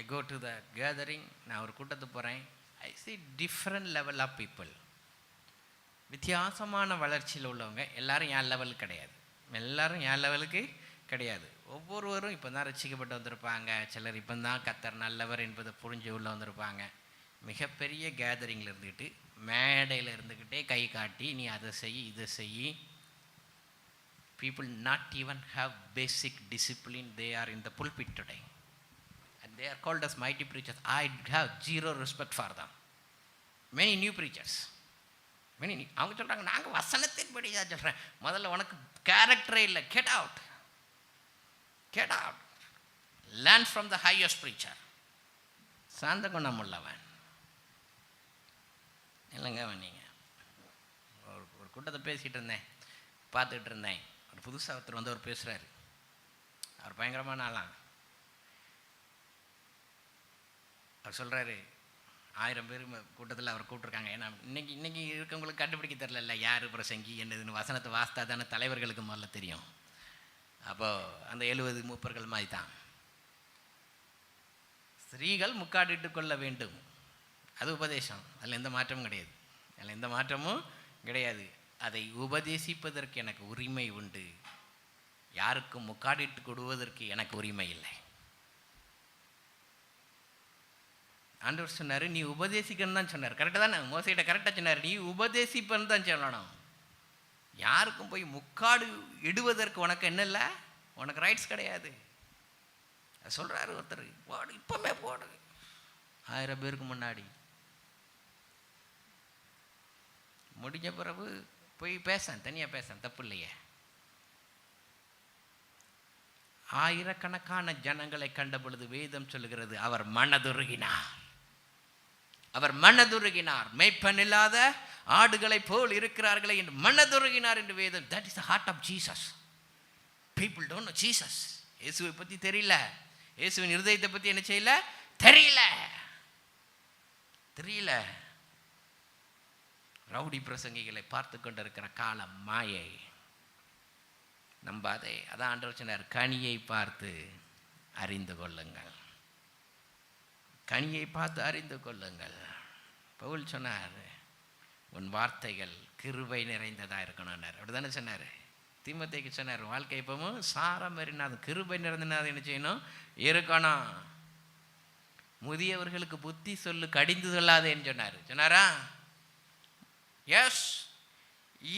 Speaker 1: ஐ கோ டு த கேதரிங், நான் ஒரு கூட்டத்துக்கு போகிறேன். ஐ see different level of people. வித்தியாசமான வளர்ச்சியில் உள்ளவங்க. எல்லாரும் என் லெவலுக்கு கிடையாது, எல்லாரும் என் லெவலுக்கு கிடையாது. ஒவ்வொருவரும் இப்போ தான் ரசிக்கப்பட்டு வந்திருப்பாங்க. சிலர் இப்போ தான் கர்த்தர் நல்லவர் என்பதை புரிஞ்சு உள்ள வந்திருப்பாங்க. மிகப்பெரிய கேதரிங்கில் இருந்துக்கிட்டு, மேடையில் இருந்துக்கிட்டே கை காட்டி, நீ அதை செய் இதை செய். People not even have basic discipline. They are in the pulpit today and they are called as mighty preachers. I have zero respect for them. Many new preachers, அவங்க சொல்கிறாங்க, நாங்கள் வசனத்தின்படி தான் சொல்கிறேன். முதல்ல உனக்கு கேரக்டரே இல்லை. Get out, get out. Learn from the highest preacher. சாந்த குணம் உள்ளவன் இல்லைங்க. நீங்கள் ஒரு கூட்டத்தை பேசிகிட்டு இருந்தேன், பார்த்துக்கிட்டு இருந்தேன். ஒரு புதுசாக ஒருத்தர் வந்து அவர் பேசுகிறாரு. அவர் பயங்கரமான ஆளாம். அவர் சொல்கிறாரு, 1000 பேர் கூட்டத்தில் அவர் கூப்பிட்ருக்காங்க. ஏன்னா இன்னைக்கு இருக்கவங்களுக்கு கண்டுபிடிக்க தெரில யார் பிரசங்கி என்னதுன்னு. வசனத்தை வாஸ்தா தானே தலைவர்களுக்கு முதல்ல தெரியும். அப்போது அந்த 70 மூப்பர்கள் மாதிரி தான். ஸ்திரீகள் முக்காடிட்டு கொள்ள வேண்டும், அது உபதேசம். அதில் எந்த மாற்றமும் கிடையாது, அதில் எந்த மாற்றமும் கிடையாது. அதை உபதேசிப்பதற்கு எனக்கு உரிமை உண்டு, யாருக்கும் முக்காடிட்டு கொடுவதற்கு எனக்கு உரிமை இல்லை. ஆண்டவர் சொன்னார், நீ உபதேசிக்கன்னு தான் சொன்னார். கரெக்டாக தானே? மோசையிட்ட கரெக்டாக சொன்னார், நீ உபதேசிப்பன்னு தான் சொல்லணும். யாருக்கும் போய் முக்காடு இடுவதற்கு உனக்கு என்ன இல்லை, உனக்கு ரைட்ஸ் கிடையாது. சொல்கிறாரு ஒருத்தர், போடு இப்போமே போடு. 1000 பேருக்கு முன்னாடி முடிஞ்ச பிறகு போய் பேச, தனியாக பேச தப்பு இல்லையே. ஆயிரக்கணக்கான ஜனங்களை கண்ட பொழுது வேதம் சொல்லுகிறது, அவர் மனதுருகினார். அவர் மனதுருகினார். மேய்ப்பன் இல்லாத ஆடுகளை போல் இருக்கிறார்களே என்று மனதுருகினார் என்று வேதம். That is the heart of Jesus. People don't know Jesus. இயேசுவை பற்றி தெரியல, இயேசுவின் இருதயத்தை பற்றி என்ன செய்யல, தெரியல. ரவுடி பிரசங்கிகளை பார்த்து கொண்டிருக்கிற காலம் மாயை, நம்பாதே. அதான் ஆண்டவர் சொன்னார், கனியை பார்த்து அறிந்து கொள்ளுங்கள், கனியை பார்த்து அறிந்து கொள்ளுங்கள். பவுல் சொன்னார், உன் வார்த்தைகள் கிருபை நிறைந்ததாக இருக்கணும்னார். அப்படி தானே சொன்னார். தீமோத்தேயுக்கு சொன்னார், வாழ்க்கை எப்பவும் சாரம் மாறினா அது கிருபை நிறைந்தனா அது என்ன செய்யணும், இருக்கணும். முதியவர்களுக்கு புத்தி சொல்லு, கடிந்து சொல்லாதேன்னு சொன்னாரா? எஸ்.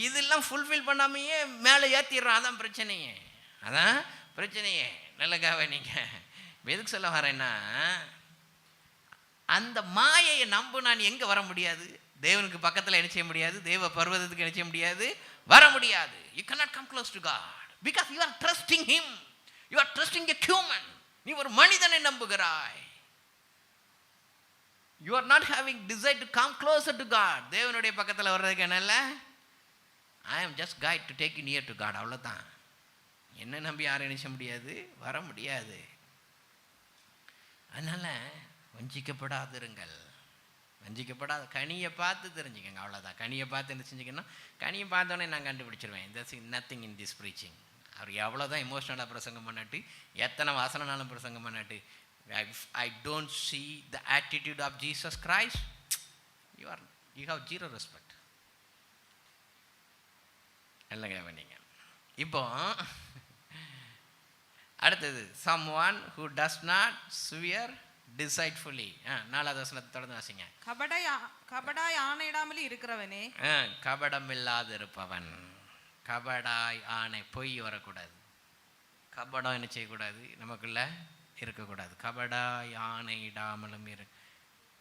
Speaker 1: இதெல்லாம் ஃபுல்ஃபில் பண்ணாமையே மேலே ஏற்றிடுறோம். அதான் பிரச்சனையே, அதான் பிரச்சனையே. நல்லக்காக நீங்கள் எதுக்கு சொல்ல வரேன்னா, அந்த மாயையை நம்ப நான் எங்கே வர முடியாது, தேவனுக்கு பக்கத்தில் என்ன செய்ய முடியாது, தேவ பர்வதத்துக்கு என்ன செய்ய முடியாது, வர முடியாது. You cannot come close to God because you are trusting Him. You are trusting a human. நீ ஒரு மனிதனை நம்புகிறாய். You are not having desire to come closer to God. தேவனுடைய பக்கத்தில் வர்றதுக்கு என்ன, I am just guide to take you near to God. அவ்வளோதான். என்ன நம்பி யாரும் நினைச்ச முடியாது, வர முடியாது. அதனால் வஞ்சிக்கப்படாதிருங்கள். வஞ்சிக்கப்படாத கனியை பார்த்து தெரிஞ்சுக்கங்க, அவ்வளோதான். கனியை பார்த்து என்ன செஞ்சுக்கணும், கனியை பார்த்தோன்னே நான் கண்டுபிடிச்சிருவேன். That's nothing in this preaching. அவர் எவ்வளோதான் இமோஷனலாக பிரசங்கம் பண்ணாட்டு, எத்தனை வாசனாலும் பிரசங்கம் பண்ணாட்டு, I don't see the attitude of Jesus Christ, you have zero respect. இல்லைங்க பண்ணீங்க. இப்போ அடுத்தது, someone who does not swear deceitfully. 4வது வசனத்தை தொடர்ந்து வாசிங்க.
Speaker 4: கபடாய் ஆணையிடாமல் இருக்கிறவனே,
Speaker 1: கபடம் இல்லாது இருப்பவன். கபடாய் ஆணை, பொய் வரக்கூடாது. கபடம் என்ன செய்யக்கூடாது, நமக்குள்ள இருக்கக்கூடாது. கபடாய் ஆணையிடாமலும்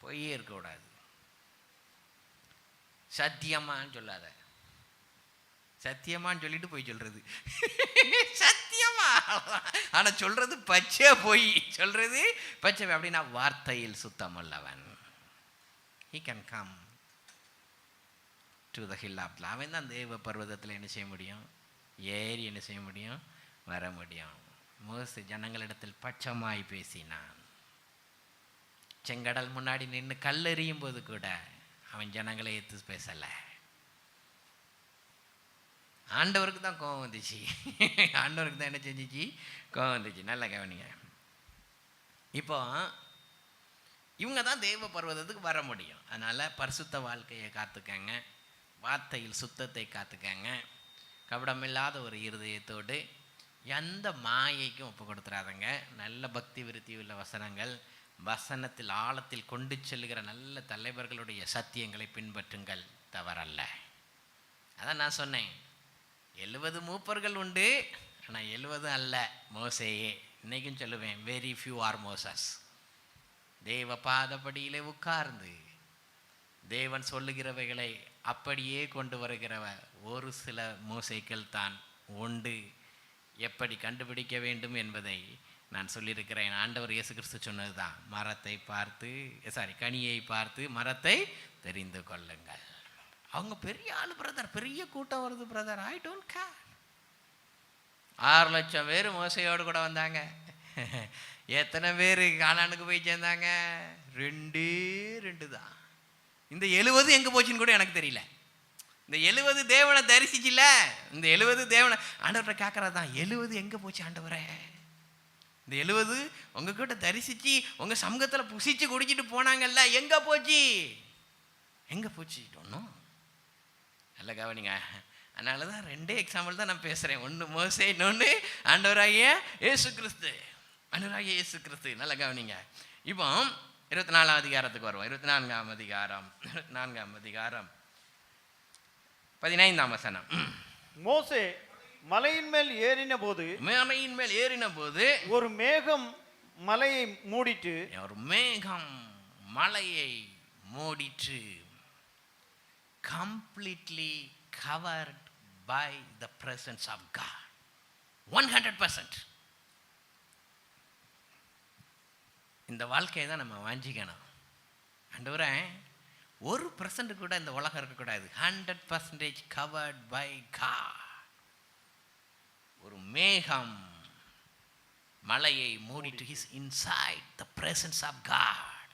Speaker 1: பொய்யே இருக்கக்கூடாது. சத்தியமான்னு சொல்லாத. சத்தியமான்னு சொல்லிட்டு போய் சொல்றது சத்தியமா, ஆனா சொல்றது பச்சை பொய். சொல்றது பச்சை அப்படின்னா வார்த்தையில் சுத்தம் உள்ளவன். he can come to the hill of love. அவன் தான் தேவ பர்வதத்தில் என்ன செய்ய முடியும்? ஏறி என்ன செய்ய முடியும்? வர முடியும். மோசே ஜனங்களிடத்தில் பட்சமாய் பேசினான். செங்கடல் முன்னாடி நின்று கல்லெறியும் போது கூட அவன் ஜனங்களை ஏற்று பேசலை. ஆண்டவருக்கு தான் கோவம் வந்துச்சு. ஆண்டவருக்கு தான் என்ன செஞ்சிச்சு? கோவம் வந்துச்சு. நல்லா கவனிங்க. இப்போ இவங்க தான் தேவ பர்வதத்துக்கு வர முடியும். அதனால் பரிசுத்த வாழ்க்கையை காத்துக்கங்க, வார்த்தையில் சுத்தத்தை காத்துக்கங்க, கபடமில்லாத ஒரு இருதயத்தோடு எந்த மாயைக்கும் ஒப்பு கொடுத்துறாதங்க. நல்ல பக்தி விருத்தி உள்ள வசனங்கள், வசனத்தில் ஆழத்தில் கொண்டு செல்லுகிற நல்ல தலைவர்களுடைய சத்தியங்களை பின்பற்றுங்கள், தவறல்ல. அதான் நான் சொன்னேன், 70 மூப்பர்கள் உண்டு, ஆனால் 70 அல்ல மோசேயே. இன்றைக்கும் சொல்லுவேன், வெரி ஃபியூ ஆர் மோசஸ். தேவ பாதப்படியிலே உட்கார்ந்து தேவன் சொல்லுகிறவைகளை அப்படியே கொண்டு வருகிறவ ஒரு சில மோசைகள் தான் உண்டு. எப்படி கண்டுபிடிக்க வேண்டும் என்பதை நான் சொல்லியிருக்கிறேன். ஆண்டவர் இயேசு கிறிஸ்து சொன்னது தான், மரத்தை பார்த்து கனியை பார்த்து மரத்தை தெரிந்து கொள்ளுங்கள். அவங்க பெரிய ஆளு பிரதர், பெரிய கூட்டம் வருது பிரதர், ஐ டோன்ட் கேர். 6 லட்சம் பேர் மோசையோடு கூட வந்தாங்க. எத்தனை பேர் கானானுக்கு போய் சேர்ந்தாங்க? 2 தான். இந்த 70 எங்கே போச்சுன்னு கூட எனக்கு தெரியல. இந்த 70 தேவனை தரிசிச்சுல, இந்த 70 தேவனை ஆண்டவரை கேட்கறதான், 70 எங்கே போச்சு ஆண்டவரே? இந்த 70 உங்ககிட்ட தரிசிச்சு உங்க சமூகத்தில் புசிச்சு குடிச்சிட்டு போனாங்கல்ல, எங்கே போச்சு? எங்கே போச்சு? ஒன்றும் நல்ல கவனிங்க. அதனால தான் 2 எக்ஸாம்பிள் தான் நான் பேசுகிறேன். ஒன்று மோசே, இன்னொன்று ஆண்டவராகிய இயேசு கிறிஸ்து. ஆண்டவராகிய இயேசு கிறிஸ்து. நல்ல கவனிங்க. இப்போ 24ஆம் அதிகாரத்துக்கு வருவோம். 24ஆம் அதிகாரம் 15ஆம் வசனம்.
Speaker 2: மோசே மலையின் மேல் ஏறின போது ஒரு மேகம் மலையை மூடிட்டு,
Speaker 1: completely covered by the presence of God. 100%. இந்த வாழ்க்கையை தான் நம்ம வாஞ்சிக்கணும். ஆண்டவரே, 1% கூட இந்த உலகம் இருக்கக்கூடாது. 100% covered by God. ஒரு மேகம் மலையை மூடிட்டு is inside the presence of God.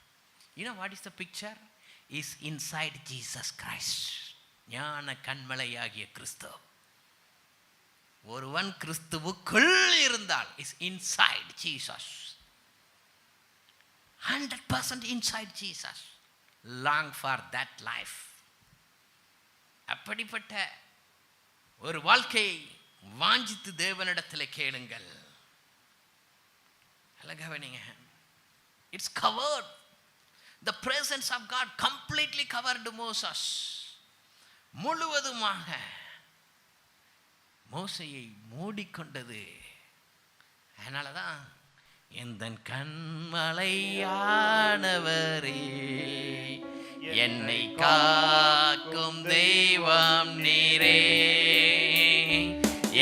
Speaker 1: You know what is the picture? Is inside Jesus Christ. ஞான கண்மலையாகிய கிறிஸ்து. ஒருவன் கிறிஸ்துவுக்குள் இருந்தால் is inside Jesus. 100% inside Jesus. Long for that life. அப்படிப்பட்ட ஒரு வாழ்க்கையை வாஞ்சித்து தேவனிடத்தில் கேளுங்கள். கவனிங்க. It's covered. The presence of God completely covered Moses. முழுவதுமாக மோசையை மூடிக்கொண்டது. அதனால தான் எந்தன் கண்மலையானவரே, என்னை காக்கும் தெய்வம் நீரே,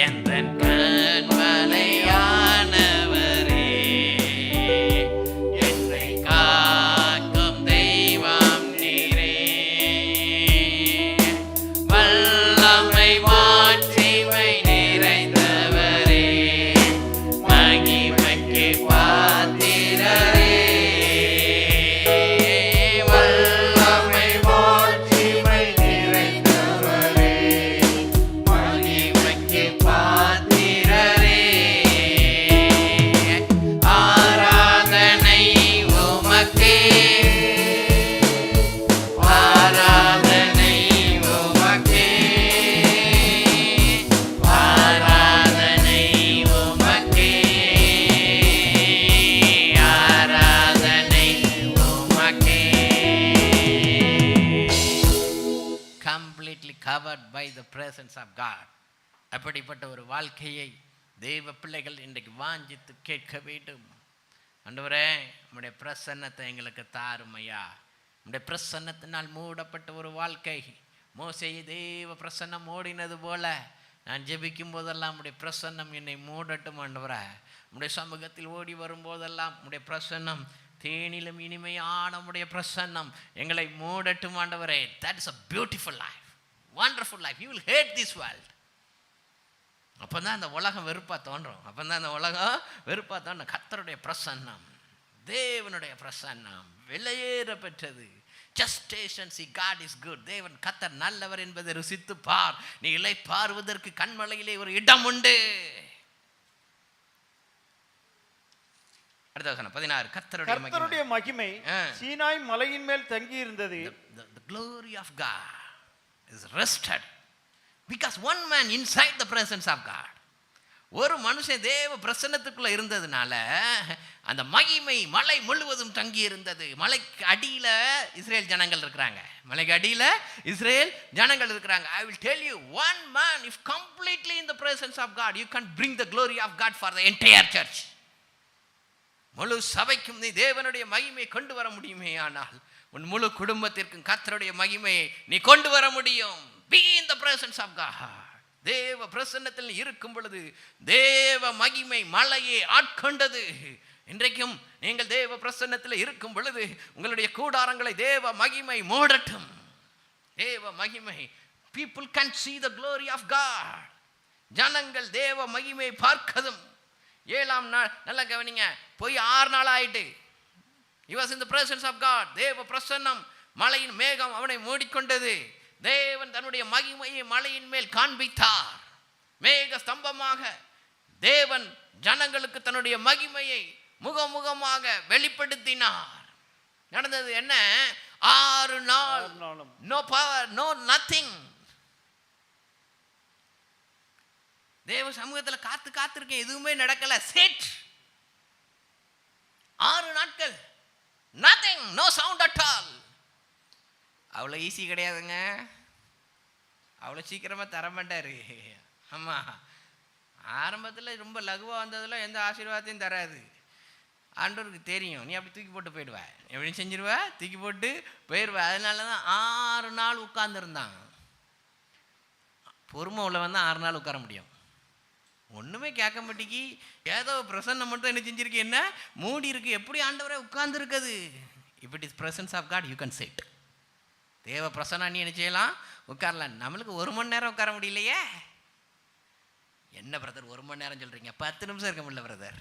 Speaker 1: எந்தன் கண்மலையானவரே, என்னை காக்கும் தெய்வம் நீரே, வல்லமை மாட்சிமை நிறைந்தவரே, மகிமைக்கு பாத்திரரே, வல்லமை மாட்சிமை நிறைந்தவரே, மகிமைக்கு பாத்திரரே, ஆராதனை உமக்கே, ஆராதனை உமக்கே, ஆராதனை உமக்கே, ஆராதனை உமக்கே. Completely covered by the presence of God. அப்படிப்பட்ட ஒரு வாழ்க்கையை தேவ பிள்ளைகள் இன்றைக்கு வாஞ்சித்து கேட்க வேண்டும். ஆண்டவரே உம்முடைய பிரசன்னத்தை எங்களுக்கு தாரும் ஐயா. உம்முடைய பிரசன்னத்தினால் மூடப்பட்ட ஒரு வாழ்க்கை, மோசேயை தேவ பிரசன்னம் மூடினது போல நான் ஜெபிக்கும் போதெல்லாம் உம்முடைய பிரசன்னம் என்னை மூடட்டும் ஆண்டவரே. உம்முடைய சமூகத்தில் ஓடி வரும்போதெல்லாம் உம்முடைய பிரசன்னம், தேனிலும் இனிமையான உம்முடைய பிரசன்னம் எங்களை மூடட்டும் ஆண்டவரே. That is a beautiful life, wonderful life. You will hate this world. அப்போ தான் அந்த உலகம் வெறுப்பாக தோன்றும். அப்போ தான் அந்த உலகம் வெறுப்பாக தோன்றும். கர்த்தருடைய பிரசன்னம், தேவனுடைய பிரசன்னம் விலையேற பெற்றது. Just taste and see God is good. தேவன் கர்த்தர் நல்லவர் என்பதை ருசித்து பார். நீ இலை பார்வதற்கு கண்மலையிலே ஒரு இடம் உண்டு. அடுத்த வசனம் 16. கர்த்தருடைய
Speaker 2: மகிமை சீனாய் மலையின் மேல் தங்கி இருந்தது.
Speaker 1: The glory of God is rested because one man inside the presence of God. ஒரு மனுஷன் தேவ பிரசன்னத்துக்குள்ள இருந்ததுனால அந்த மகிமை மலை முழுவதும் தங்கி இருந்தது. மலைக்கு அடியில இஸ்ரேல் ஜனங்கள் இருக்கிறாங்க. மலைக்கு அடியில இஸ்ரேல் ஜனங்கள் இருக்கிறாங்க. I will tell you, one man if completely in the presence of God, you can bring the glory of God for the entire church. முழு சபைக்கும் நீ தேவனுடைய மகிமையை கொண்டு வர முடியுமே. ஆனால் உன் முழு குடும்பத்திற்கும் கர்த்தருடைய மகிமையை நீ கொண்டு வர முடியும். Be in the presence of God. தேவ பிரசன்னத்தில் இருக்கும் பொழுது தேவ மகிமை மலையை ஆட்கொண்டது. இன்றைக்கும் நீங்கள் தேவ பிரசன்னத்தில் இருக்கும் பொழுது உங்களுடைய கூடாரங்களை தேவ மகிமை மூடட்டும். தேவ மகிமை, people can see the glory of God. ஜனங்கள் தேவ மகிமை பார்க்கதும். 7ஆம் நாள் நல்லா கவனிங்க, போய் 6 நாள் ஆயிட்டு. He was in the presence of God. தேவ பிரசன்னம், மலையின் மேகம் அவனை மூடிக்கொண்டது. தேவன் தன்னுடைய மகிமையை மலையின் மேல் காண்பித்தார். மேக ஸ்தம்பமாக தேவன் ஜனங்களுக்கு தன்னுடைய மகிமையை முகமுகமாக வெளிப்படுத்தினார். நடந்தது என்ன? 6 நாள் no power, no nothing. தேவ சமூகத்தில் காத்திருக்கேன், எதுவுமே நடக்கல. செட் 6 நாட்கள் nothing, no sound at all. அவ்வளோ ஈஸி கிடையாதுங்க. அவ்வளோ சீக்கிரமாக தர மாட்டார். ஆமாம், ஆரம்பத்தில் ரொம்ப லகுவாக வந்ததில் எந்த ஆசீர்வாதத்தையும் தராது. ஆண்டவருக்கு தெரியும், நீ அப்படி தூக்கி போட்டு போயிடுவ, எப்படி செஞ்சிருவ, தூக்கி போட்டு போயிடுவ. அதனால தான் 6 நாள் உட்கார்ந்துருந்தான். பொறுமை உள்ளவன் தான் 6 நாள் உட்கார முடியும். ஒன்றுமே கேட்க மாட்டேங்கி, ஏதோ பிரசன்னம் மட்டும் என்ன செஞ்சிருக்கு, என்ன மூடி இருக்கு. எப்படி ஆண்டவரே உட்கார்ந்து இருக்குது? If it is presence of God you can sit. தேவ பிரசன்னா நீ என்ன செய்யலாம், உட்காரலாம். நம்மளுக்கு 1 மணி நேரம் உட்கார முடியலையே. என்ன பிரதர் 1 மணி நேரம் சொல்கிறீங்க? 10 நிமிஷம் இருக்க முடியல பிரதர்.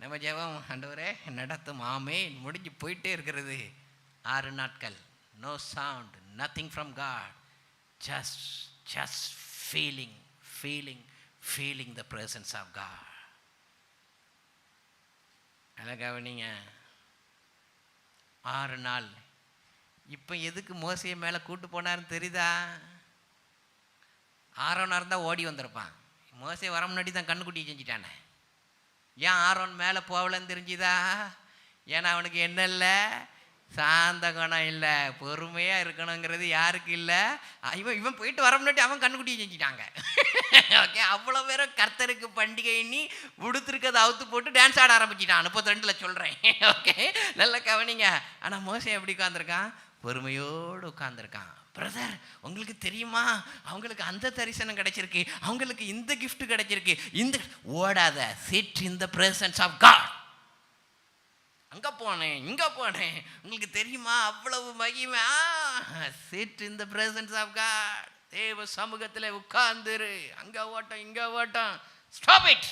Speaker 1: நம்ம ஜெபம் ஆண்டவரே நடத்தும், ஆமே முடிஞ்சு போயிட்டே இருக்கிறது. 6 நாட்கள் no sound, nothing from God, just feeling the presence of God. நல்லா கவனிங்க, 6 நாள். இப்போ எதுக்கு மோசையை மேலே கூட்டு போனாருன்னு தெரியுதா? ஆரோனாக தான் ஓடி வந்திருப்பான். மோசை வர முன்னாடி தான் கண்ணுக்குட்டி செஞ்சிட்டானே. ஏன் ஆரோன் மேலே போகலன்னு தெரிஞ்சுதா? ஏன்னா அவனுக்கு என்ன இல்லை, சாந்த குணம் இல்லை, பொறுமையாக இருக்கணுங்கிறது யாருக்கு இல்லை. இவன் போயிட்டு வர முன்னாடி அவன் கண்ணுக்குட்டியை செஞ்சிட்டாங்க. ஓகே, அவ்வளோ பேரும் கர்த்தருக்கு பண்டிகை எண்ணி உடுத்துருக்கதை அவுத்து போட்டு டான்ஸ் ஆட ஆரம்பிச்சிட்டான். 32 சொல்கிறேன். ஓகே, நல்லா கவனிங்க. ஆனால் மோசை எப்படி உட்காந்துருக்கான்? பொறுமையோடு உட்கார்ந்துருக்கான். பிரதர் உங்களுக்கு தெரியுமா, அவங்களுக்கு அந்த தரிசனம் கிடைச்சிருக்கு, அவங்களுக்கு இந்த கிஃப்ட் கிடைச்சிருக்கு. இந்த ஓடாத, sit in the presence of God. அங்கே போனேன், இங்கே போனேன், உங்களுக்கு தெரியுமா அவ்வளவு மகிமை. Sit in the presence of God. தேவ சமூகத்தில் உட்கார்ந்துரு. அங்கே ஓட்டம், இங்கே ஓட்டம். Stop it.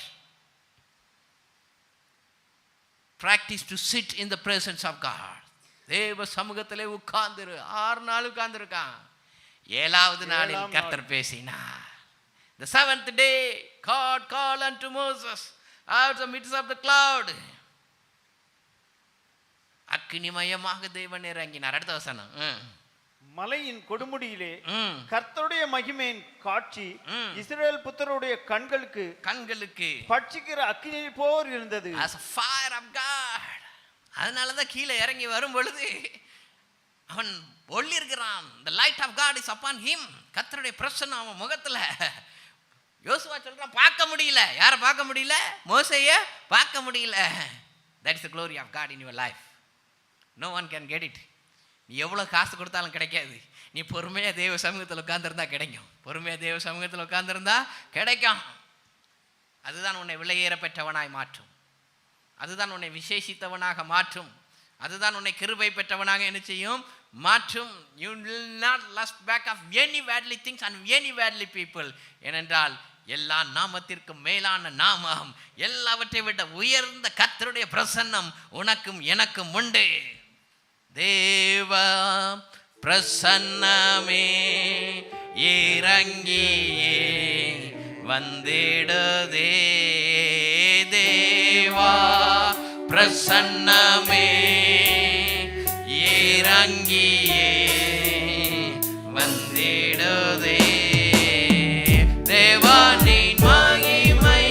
Speaker 1: Practice to sit in the presence of God. தேவ சமூகத்திலே உட்கார்ந்துரு. 6 நாள் உட்கார்ந்துருக்கான். 7ஆவது நாளில் கர்த்தர் பேசினார். The 7th day God called unto Moses out of the midst of the cloud. அக்கினிமயமாக தேவன் இறங்கினார். அடுத்த வசனம்,
Speaker 2: மலையின் கொடுமுடியிலே கர்த்தருடைய மகிமையின் காட்சி இஸ்ரவேல் புத்திரருடைய கண்களுக்கு பட்சிக்கிற அக்கினி போர் இருந்தது.
Speaker 1: as a fire of God. அதனால தான் கீழே இறங்கி வரும் பொழுது அவன் ஒளி இருக்கிறான். the light of God is upon him. கர்த்தருடைய பிரசன்னம் அவன் முகத்துல. யோசுவா சொல்றான், பார்க்க முடியல. யாரை பார்க்க முடியல? மோசேயை பார்க்க முடியல.
Speaker 5: That is the glory of God in your life. No one can get it. நீ எவ்வளோ காசு கொடுத்தாலும் கிடைக்காது. நீ பொறுமையாக தேவ சமூகத்தில் உட்கார்ந்துருந்தா கிடைக்கும். பொறுமையாக தேவ சமூகத்தில் உட்கார்ந்துருந்தா கிடைக்கும். அதுதான் உன்னை விலையேற பெற்றவனாய் மாற்றும். அதுதான் உன்னை விசேஷித்தவனாக மாற்றும். அதுதான் உன்னை கிருபை பெற்றவனாக என்ன செய்யும்? மாற்றும். You will not lust back of any worldly things and any worldly people. ஏனென்றால் எல்லா நாமத்திற்கும் மேலான நாமம், எல்லாவற்றை விட உயர்ந்த கர்த்தருடைய பிரசன்னம் உனக்கும் எனக்கும் உண்டு. தேவ பிரசன்னமே இறங்கியே வந்திடுதே. தேவா பிரசன்னமே இறங்கியே வந்திடுதே. தேவனின் மகிமை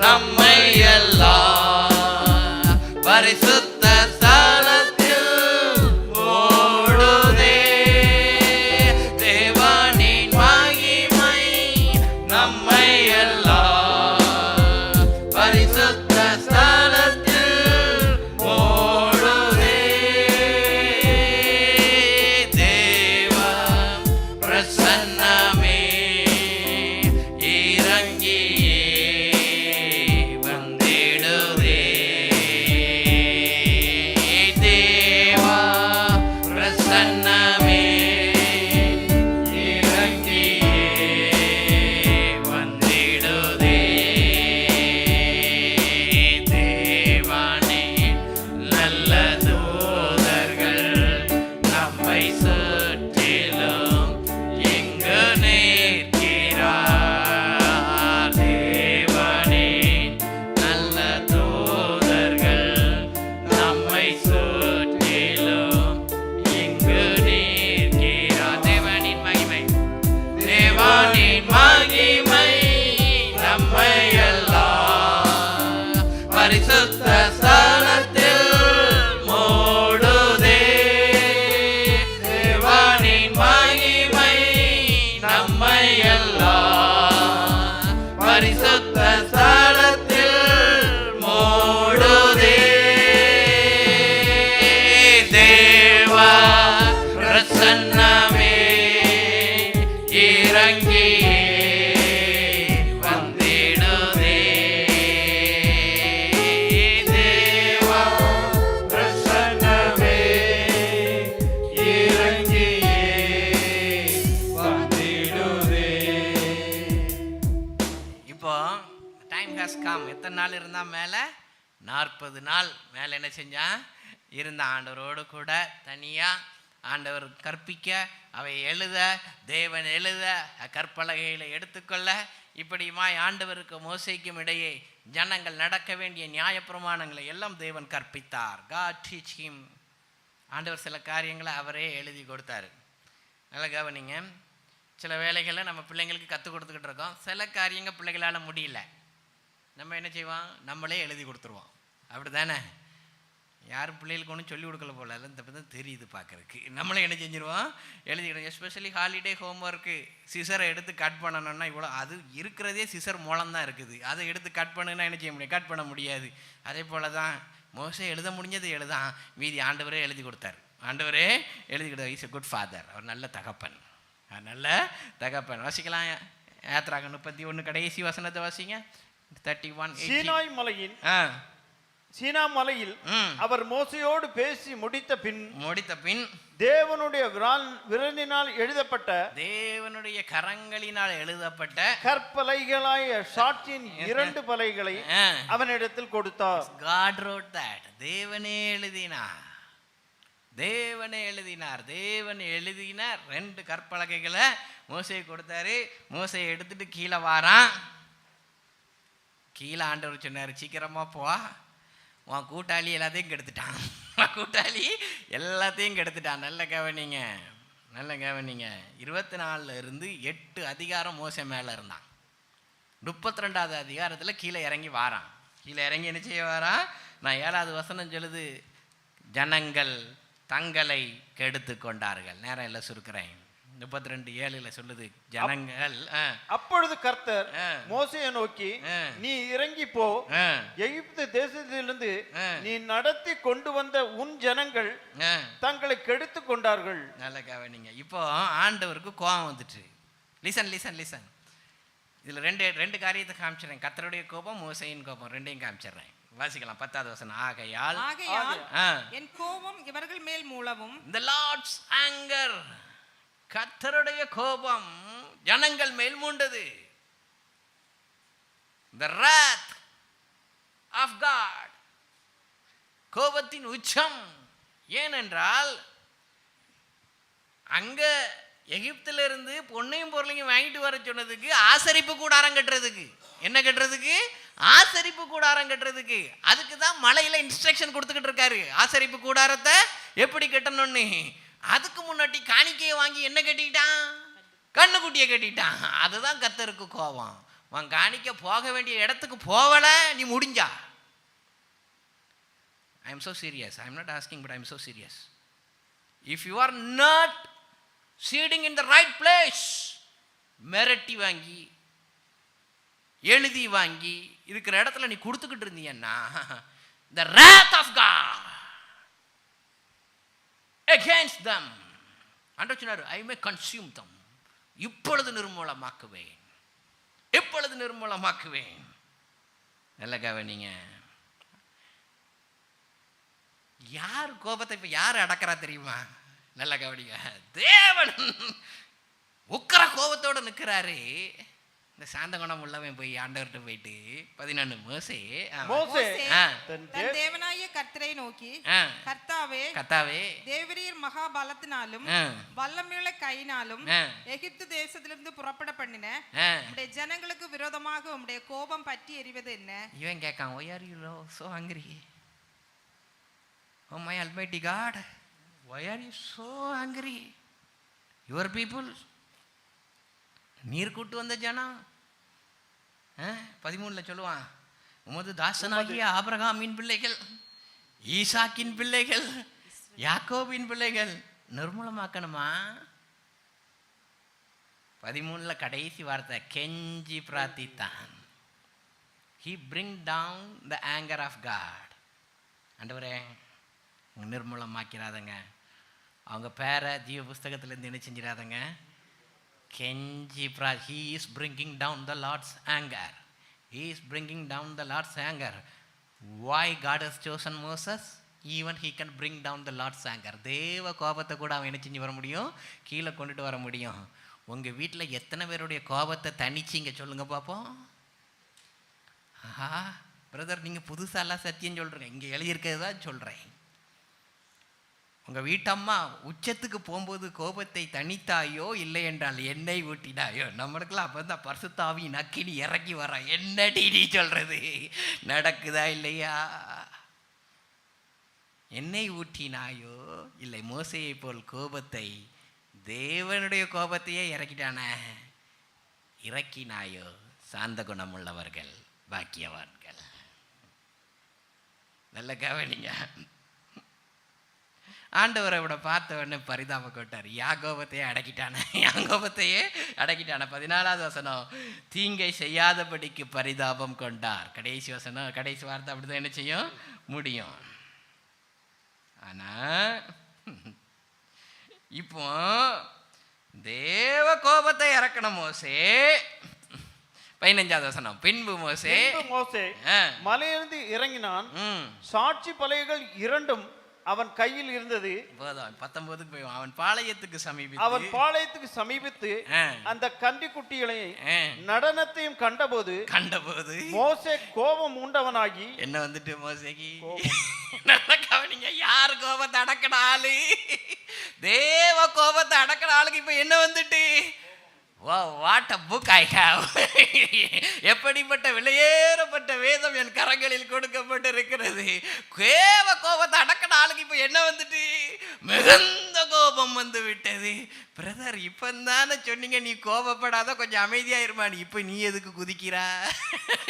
Speaker 5: நம்மை எல்லாம் பரிசுத்த ஸ்தலத்தில் மூடுதே. தேவனின் மகிமை நம்மை எல்லாம் பரிசுத்த ஸ்தலத்தில் மூடுதே. தேவ பிரசன்னமே இறங்கியே வந்திடுதே. தேவா பிரசன்னமே இறங்கியே வந்திடுதே. தேவனே நல்ல தூதர்கள் நம்மை சுற்றிலும் எங்கு நிற்கிறார். தேவனே நல்ல தூதர்கள் நம்மை சுற்றிலும் எங்கு நிற்கிறார். தேவனின் மகிமை, தேவனின் மகிமை நம்மை எல்லாம் பரிசுத்த ஸ்தலத்தில் மூடுதே. தேவனின் மகிமை நம்மை எல்லாம் பரிசுத்த ஸ்தலத்தில் மூடுதே. தேவ பிரசன்னமே இறங்கியே வந்திடுதே. தேவ பிரசன்னமே இறங்கியே வந்திடுதே. இப்போ டைம் ஹாஸ் கம். எத்தனை நாள் இருந்தா மேலே? 40 நாள் மேலே என்ன செஞ்சான்? இருந்த ஆண்டவரோடு கூட தனியாக ஆண்டவர் கற்பிக்க, அவை எழுத, தேவன் எழுத, கற்பலகையில் எடுத்துக்கொள்ள, இப்படியுமாய் ஆண்டவருக்கு மோசேக்கும் இடையே ஜனங்கள் நடக்க வேண்டிய நியாயப்பிரமாணங்களை எல்லாம் தேவன் கற்பித்தார். God teach him. ஆண்டவர் சில காரியங்களை அவரே எழுதி கொடுத்தாரு. நல்லா கவனிங்க. சில வேலைகளை நம்ம பிள்ளைங்களுக்கு கற்றுக் கொடுத்துக்கிட்டு இருக்கோம். சில காரியங்கள் பிள்ளைகளால் முடியல. நம்ம என்ன செய்வோம்? நம்மளே எழுதி கொடுத்துருவோம். அப்படி தானே? யாரும் பிள்ளைகளுக்கு ஒன்றும் சொல்லிக் கொடுக்கல போல, இந்த தான் தெரியுது பார்க்குறதுக்கு. நம்மளே என்ன செஞ்சிருவோம்? எழுதிக்கிடுவோம். எஸ்பெஷலி ஹாலிடே ஹோம்ஒர்க்கு சிசரை எடுத்து கட் பண்ணணும்னா இவ்வளோ, அது இருக்கிறதே சிசர் மூலம் தான் இருக்குது. அதை எடுத்து கட் பண்ணுன்னா என்ன செய்ய முடியும்? கட் பண்ண முடியாது. அதே போல் தான் மோசே எழுத முடிஞ்சது எழுதான், மீதி ஆண்டவரே எழுதி கொடுத்தார். ஆண்டவரே எழுதி கொடுத்தார். Is a good father. அவர் நல்ல தகப்பன், நல்ல தகப்பன். வாசிக்கலாம். யாத்ராக 31 கடைசி வசனத்தை வாசிங்க. 31.
Speaker 2: சீனா மலையில் அவர் மோசையோடு பேசி முடித்த பின் தேவனுடைய விரலினால் எழுதப்பட்ட,
Speaker 5: தேவனுடைய கரங்களினால் எழுதப்பட்ட
Speaker 2: கற்பலைகளாய சாட்சியின் 2 பலைகளை அவனிடத்தில் கொடுத்தார்.
Speaker 5: God wrote that. தேவனே எழுதினார். தேவன் எழுதினார் 2 கற்பலகைகளை மோசே கொடுத்தாரு. மோசையை எடுத்துட்டு கீழே வாரான். கீழே ஆண்டவர் சொன்னார், சீக்கிரமா போ, உன் கூட்டாளி எல்லாத்தையும் கெடுத்துட்டான். கூட்டாளி எல்லாத்தையும் கெடுத்துட்டான். நல்ல கவனிங்க, நல்ல கவனிங்க. 24 இருந்து 8 அதிகாரம் மோசே மேலே இருந்தான். 32வது அதிகாரத்தில் கீழே இறங்கி வாரான். கீழே இறங்கி என்ன செய்ய வாரான்? நான் 7வது வசனம் சொல்லுது, ஜனங்கள் தங்களை கெடுத்து கொண்டார்கள். நேரம் எல்லாம் சுருக்கிறேன். 32:7 சொல்லுது ஜனங்கள்.
Speaker 2: அப்பொழுது கர்த்தர் மோசேயை நோக்கி, நீ இறங்கி போ, எகிப்து தேசத்திலிருந்து நீ நடத்தி கொண்டு வந்த உன் ஜனங்கள் தங்களை கெடுத்து கொண்டார்கள்.
Speaker 5: நல்ல கவனிங்க. இப்போ ஆண்டவருக்கு கோபம் வந்துட்டு. Listen listen listen. இதுல ரெண்டு காரியத்தை காமிச்சிடுறேன். கர்த்தருடைய கோபம், மோசேயின் கோபம், ரெண்டையும் காமிச்சிடுறேன். வாசிக்கலாம் 10வது வசனம். ஆகையால்
Speaker 4: என் கோபம் இவர்கள் மேல் மூலவும்,
Speaker 5: the Lord's anger, கர்த்தருடைய கோபம் ஜனங்கள் மேல் மூண்டது. the wrath of God, கோபத்தின் உச்சம். ஏனென்றால் அங்க எகிப்திலிருந்து பொன்னையும் பொருளையும் வாங்கிட்டு வர சொன்னதுக்கு ஆசரிப்பு கூடாரம் கட்டுறதுக்கு, என்ன கட்டுறதுக்கு? ஆசரிப்பு கூடாரம் கட்டுறதுக்கு. அதுக்கு தான் மலையில இன்ஸ்ட்ரக்ஷன் கொடுத்துக்கிட்டு இருக்காரு, ஆசரிப்பு கூடாரத்தை எப்படி கட்டணும்னு. அதுக்கு முன்னாடி காணிக்கையை வாங்கி என்ன கட்டிட்டான்? கண்ணுக்குட்டியை கட்டிட்டான். அதுதான் கர்த்தருக்கு கோபம். அவன் காணிக்க போக வேண்டிய இடத்துக்கு போகல, நீ முடிஞ்சா. I am so serious. I am not asking, but I am so serious. If you are not seating in the right place, மிரட்டி வாங்கி எழுதி வாங்கி இருக்கிற இடத்துல நீ கொடுத்துக்கிட்டு இருந்தீங்கன்னா, the wrath of God against them, ஆண்டவர் சொன்னார், I may consume them, இப்பொழுது நிர்மூலமாக்குவேன், இப்பொழுது நிர்மூலமாக்குவேன். நல்ல கவனிங்க. யார் கோபத்தை இப்ப யார் அடக்கிறா தெரியுமா? நல்ல கவனிங்க. தேவன் உக்கிர கோபத்தோட நிற்கிறாரு. இந்த சாந்த குணம் உள்ளவன் போய் ஆண்டவர்கிட்ட போயிட்டு 11 மோசே
Speaker 4: தன் தேவனாகிய கர்த்தரை நோக்கி, கர்த்தாவே தேவரீர் மகா பலத்தினாலும் வல்லமையுள்ள கையினாலும் எகிப்து தேசத்திலிருந்து புறப்பட பண்ணின உம்முடைய ஜனங்களுக்கு விரோதமாக உம்முடைய கோபம் பற்றி எரிவது என்ன?
Speaker 5: இவன் கேட்கான், why are you so angry? Oh my almighty God, why are you so angry? Your people, நீர் கூட்டு வந்த ஜனம். 13 சொல்லுவான், உமது தாசனாகிய ஆபிரகாமின் பிள்ளைகள், ஈசாக்கின் பிள்ளைகள், யாக்கோபின் பிள்ளைகள் நிர்மூலமாக்கணுமா? 13 கடைசி வார்த்தை, கெஞ்சி பிரார்த்தித்தான். He bring down the anger of God. ஆண்டவரே நிர்மூலமாக்கிறாதங்க, அவங்க பேரை ஜீவ புஸ்தகத்திலேருந்து என்ன செஞ்சிடாதங்க, கெஞ்சி he is bringing down the Lord's anger. He is bringing down the Lord's anger. Why God has chosen Moses? Even he can bring down the Lord's anger. தேவ கோபத்தை கூட அவன் என்ன செஞ்சு வர முடியும், கீழே கொண்டுட்டு வர முடியும். உங்கள் வீட்டில் எத்தனை பேருடைய கோபத்தை தனிச்சிங்க சொல்லுங்க பார்ப்போம். ஆஹா பிரதர், நீங்கள் புதுசாலாம் சத்தியம் சொல்கிறீங்க, இங்கே எழுதியிருக்கிறது தான் சொல்கிறேன். உங்கள் வீட்டம்மா உச்சத்துக்கு போகும்போது கோபத்தை தனித்தாயோ இல்லை என்றால் எண்ணெய் ஊட்டினாயோ. நம்மளுக்கெல்லாம் அப்போ தான் பரிசுத்தாவி நக்கினி இறக்கி வர, என்னடி நீ சொல்கிறது நடக்குதா இல்லையா? எண்ணெய் ஊட்டினாயோ இல்லை மோசையை போல் கோபத்தை, தேவனுடைய கோபத்தையே இறக்கிட்டானே, இறக்கினாயோ சாந்த குணமுள்ளவர்கள் பாக்கியவான்கள். நல்ல கவனிங்க. ஆண்டவரை விட பார்த்த உடனே பரிதாபப்பட்டார். யாக்கோபத்தையே அடக்கிட்டான, யாக்கோபத்தையே அடக்கிட்டான. 14வது வசனம், தீங்கை செய்யாதபடிக்கு பரிதாபம் கொண்டார். கடைசி வசனம், கடைசி வார்த்தை அப்படிதான் என்ன செய்யும் முடியும். ஆனா இப்போ தேவ கோபத்தை இறக்கணும் மோசே. 15வது வசனம், பின்பு மோசே
Speaker 2: மலையிலிருந்து இறங்கினான், சாட்சி பலகைகள் 2 அவன் கையில் இருந்தது.
Speaker 5: 19க்கு போய் அவன் பாளையத்துக்கு
Speaker 2: சமீபித்து அந்த கன்றுக்குட்டிகளை நடனத்தையும் கண்டபோது மோசே கோபம் உண்டவனாகி,
Speaker 5: என்ன வந்துட்டு மோசேக்கு நல்லா கவனிங்க, யார் கோபத்தை அடக்கினாலு, தேவ கோபத்தை அடக்கினாலுக்கு இப்ப என்ன வந்துட்டு, what a book I have. எப்படிப்பட்ட விலையேறப்பட்ட வேதம் என் கரங்களில் கொடுக்கப்பட்டிருக்கிறது. தேவ கோபத்தை அடக்கின ஆளுக்கு இப்ப என்ன வந்துட்டு, மிகுந்த கோபம் வந்து விட்டது. பிரதர், இப்பந்தானே சொன்னீங்க நீ கோபப்படாத, கொஞ்சம் அமைதியா இருமானி, இப்ப நீ எதுக்கு குதிக்கிறா,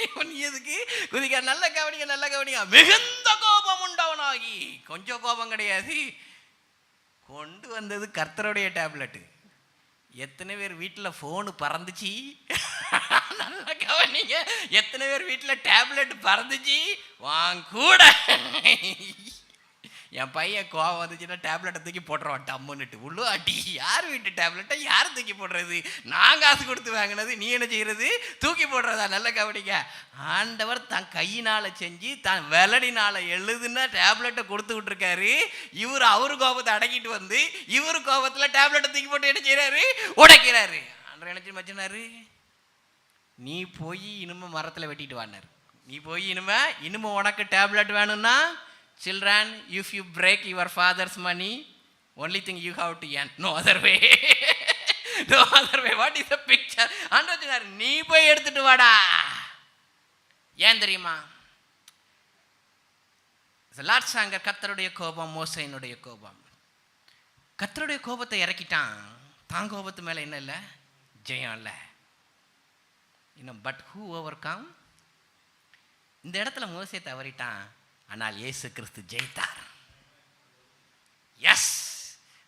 Speaker 5: இப்ப நீ எதுக்கு குதிக்கிற? நல்ல கவனிங்க, நல்ல கவனிங்க. மிகுந்த கோபம் உண்டவனாகி, கொஞ்சம் கோபம் கிடையாது, கொண்டு வந்தது கர்த்தருடைய டேப்லெட். எத்தனை பேர் வீட்டில் ஃபோனு பறந்துச்சு? நல்லா கவனிங்க. எத்தனை பேர் வீட்டில் டேப்லெட் பறந்துச்சு? வாங்க கூட. என் பையன் கோவம் வந்துச்சுன்னா டேப்லெட்டை தூக்கி போட்டுருவான் டம்முன்னுட்டு. உள்ளு அடி. யார் வீட்டு டேப்லெட்டை யார் தூக்கி போடுறது? நான் காசு கொடுத்து வாங்கினது, நீ என்ன செய்யறது? தூக்கி போடுறதா? நல்ல கவனிங்க. ஆண்டவர் தன் கையினால் செஞ்சு தான் வெள்ளடினால் எழுதுன்னா டேப்லெட்டை கொடுத்து விட்டுருக்காரு. இவர் அவரு கோபத்தை அடக்கிட்டு வந்து இவர் கோபத்தில் டேப்லெட்டை தூக்கி போட்டு என்ன செய்யறாரு? உடைக்கிறாரு. ஆண்டவர் என்ன மச்சினாரு? நீ போய் இனிமே மரத்தில் வெட்டிட்டு வானார். நீ போய் இனிமே உனக்கு டேப்லெட் வேணும்னா, children, if you break your father's money, only thing you have to earn, no other way. No other way. What is the picture? ஆண்டவர் நீ போய் எடுத்துட்டு வாடா. ஏன் தெரியுமா? லார்ட்ஸ் ஆங்கர், கர்த்தருடைய கோபம், மோசேயினுடைய கோபம். கர்த்தருடைய கோபத்தை இறக்கிட்டான். தான் கோபத்து மேல என்ன இல்லை? ஜெயம் இல்லை. இன்னும் பட் ஹூ ஓவர்கம்? இந்த இடத்துல மோசே தவறிட்டான், ஆனால் இயேசு கிறிஸ்து ஜெயித்தார். Yes,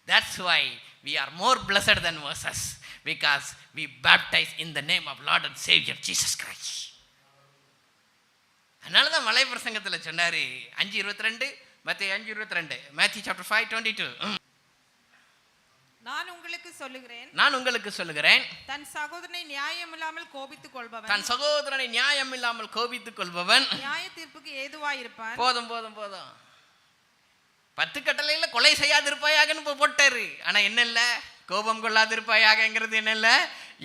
Speaker 5: that's why we are more blessed than Moses, because we baptize in the name of Lord and Savior Jesus Christ. அதனால தான் மலை பிரசங்கத்தில் சொன்னாரு 5:22, மத்தேயு 5:22, Matthew chapter 5:22.
Speaker 4: நான் உங்களுக்கு சொல்லுகிறேன், தன் சகோதரனை நியாயமில்லாமல் கோபித்துக் கொள்பவன் நியாய தீர்ப்புக்கு ஏதுவாய் இருப்பான்.
Speaker 5: போதும் 10 கட்டளையில கொலை செய்யாதிருப்பாயாகன்னு போட்டாரு. ஆனா என்ன இல்ல? கோபம் கொள்ளாதிருப்பாயாகங்கிறது என்ன